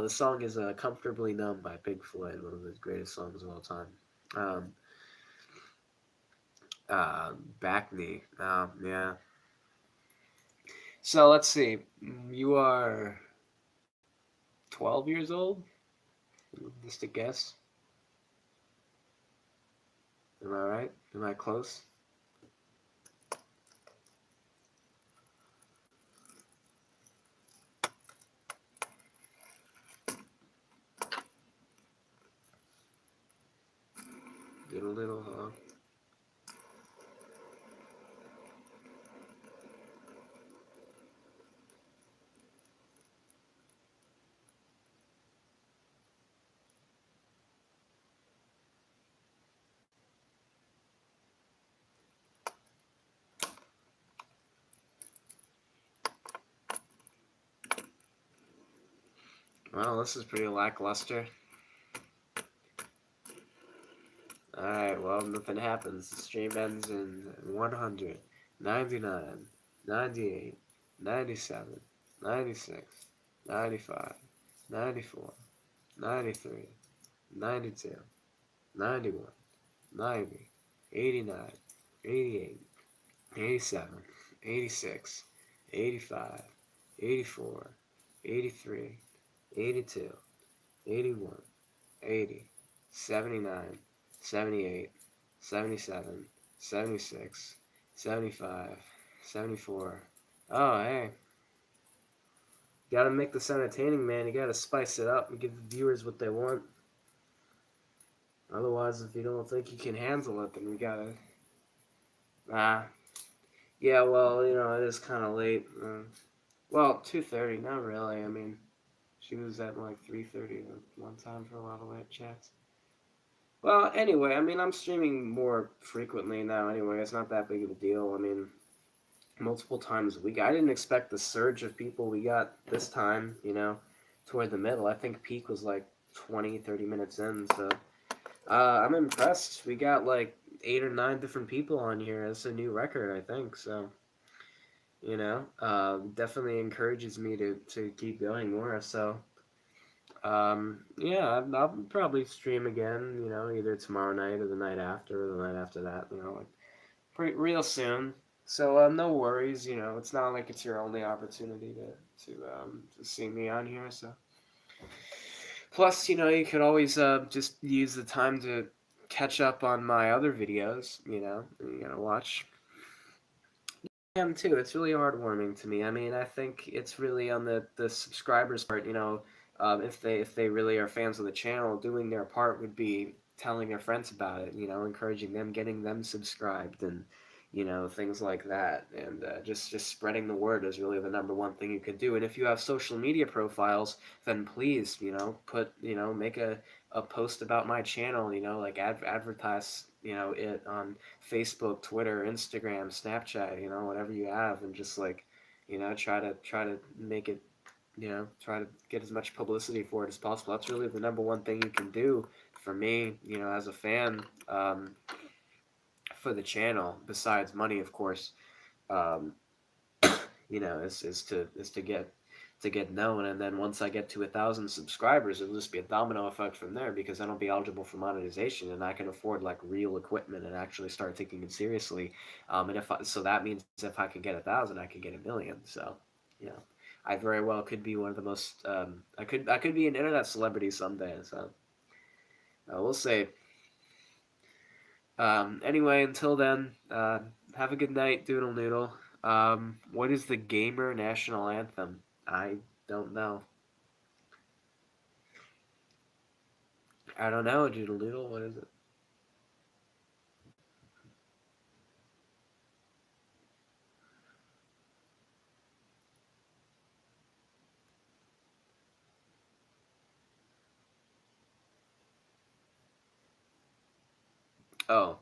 The song is Comfortably Numb by Pink Floyd, one of the greatest songs of all time. Back knee. Yeah. So let's see. You are 12 years old? Just a guess. Am I right? Am I close? Get a little, Well, this is pretty lackluster. Alright, well, nothing happens. The stream ends in 100, 99, 98, 97, 96, 95, 94, 93, 92, 91, 90, 89, 88, 87, 86, 85, 84, 83, 82, 81, 80, 79, 78, 77, 76, 75, 74. Oh, hey. Gotta make this entertaining, man. You gotta spice it up and give the viewers what they want. Otherwise, if you don't think you can handle it, then we gotta. Ah. Yeah, well, it is kind of late. Well, 2:30, not really. I mean, she was at like 3:30 one time for a lot of late chats. Well, anyway, I mean, I'm streaming more frequently now anyway. It's not that big of a deal. I mean, multiple times a week. I didn't expect the surge of people we got this time, toward the middle. I think peak was like 20, 30 minutes in. So I'm impressed. We got like 8 or 9 different people on here. It's a new record, I think. So, definitely encourages me to keep going more. So, yeah, I'll probably stream again, either tomorrow night or the night after or the night after that, like pretty real soon. So no worries, it's not like it's your only opportunity to see me on here. So plus, you could always just use the time to catch up on my other videos. You gotta watch am too. It's really heartwarming to me. I mean, I think it's really on the subscribers' part. If they really are fans of the channel, doing their part would be telling their friends about it. Encouraging them, getting them subscribed, and things like that. And just spreading the word is really the number one thing you could do. And if you have social media profiles, then please, put make a post about my channel. Like advertise it on Facebook, Twitter, Instagram, Snapchat, whatever you have, and just like, try to make it, try to get as much publicity for it as possible. That's really the number one thing you can do for me, as a fan, for the channel. Besides money, of course, um, is to get known, and then once I get to 1,000 subscribers, it'll just be a domino effect from there because then I'll be eligible for monetization, and I can afford like real equipment and actually start taking it seriously. And so that means if I can get 1,000, I can get 1,000,000. So, you know, I very well could be one of the most. I could be an internet celebrity someday. So we'll see. Anyway, until then, have a good night, Doodle Noodle. What is the gamer national anthem? I don't know. I don't know, Doodle Doodle. What is it? Oh,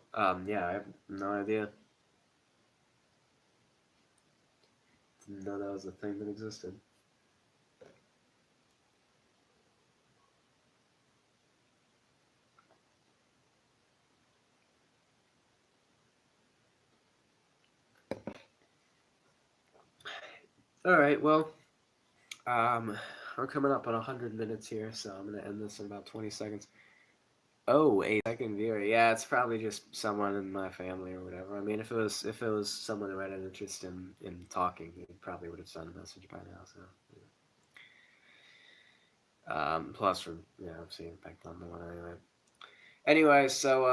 yeah, I have no idea. Didn't know that was a thing that existed. All right, well, um, we're coming up on 100 minutes here, so I'm gonna end this in about 20 seconds. Oh, a second viewer. Yeah, it's probably just someone in my family or whatever. I mean, if it was someone who had an interest in talking, he probably would have sent a message by now. So, plus, from seeing back on the one anyway. Anyway, so.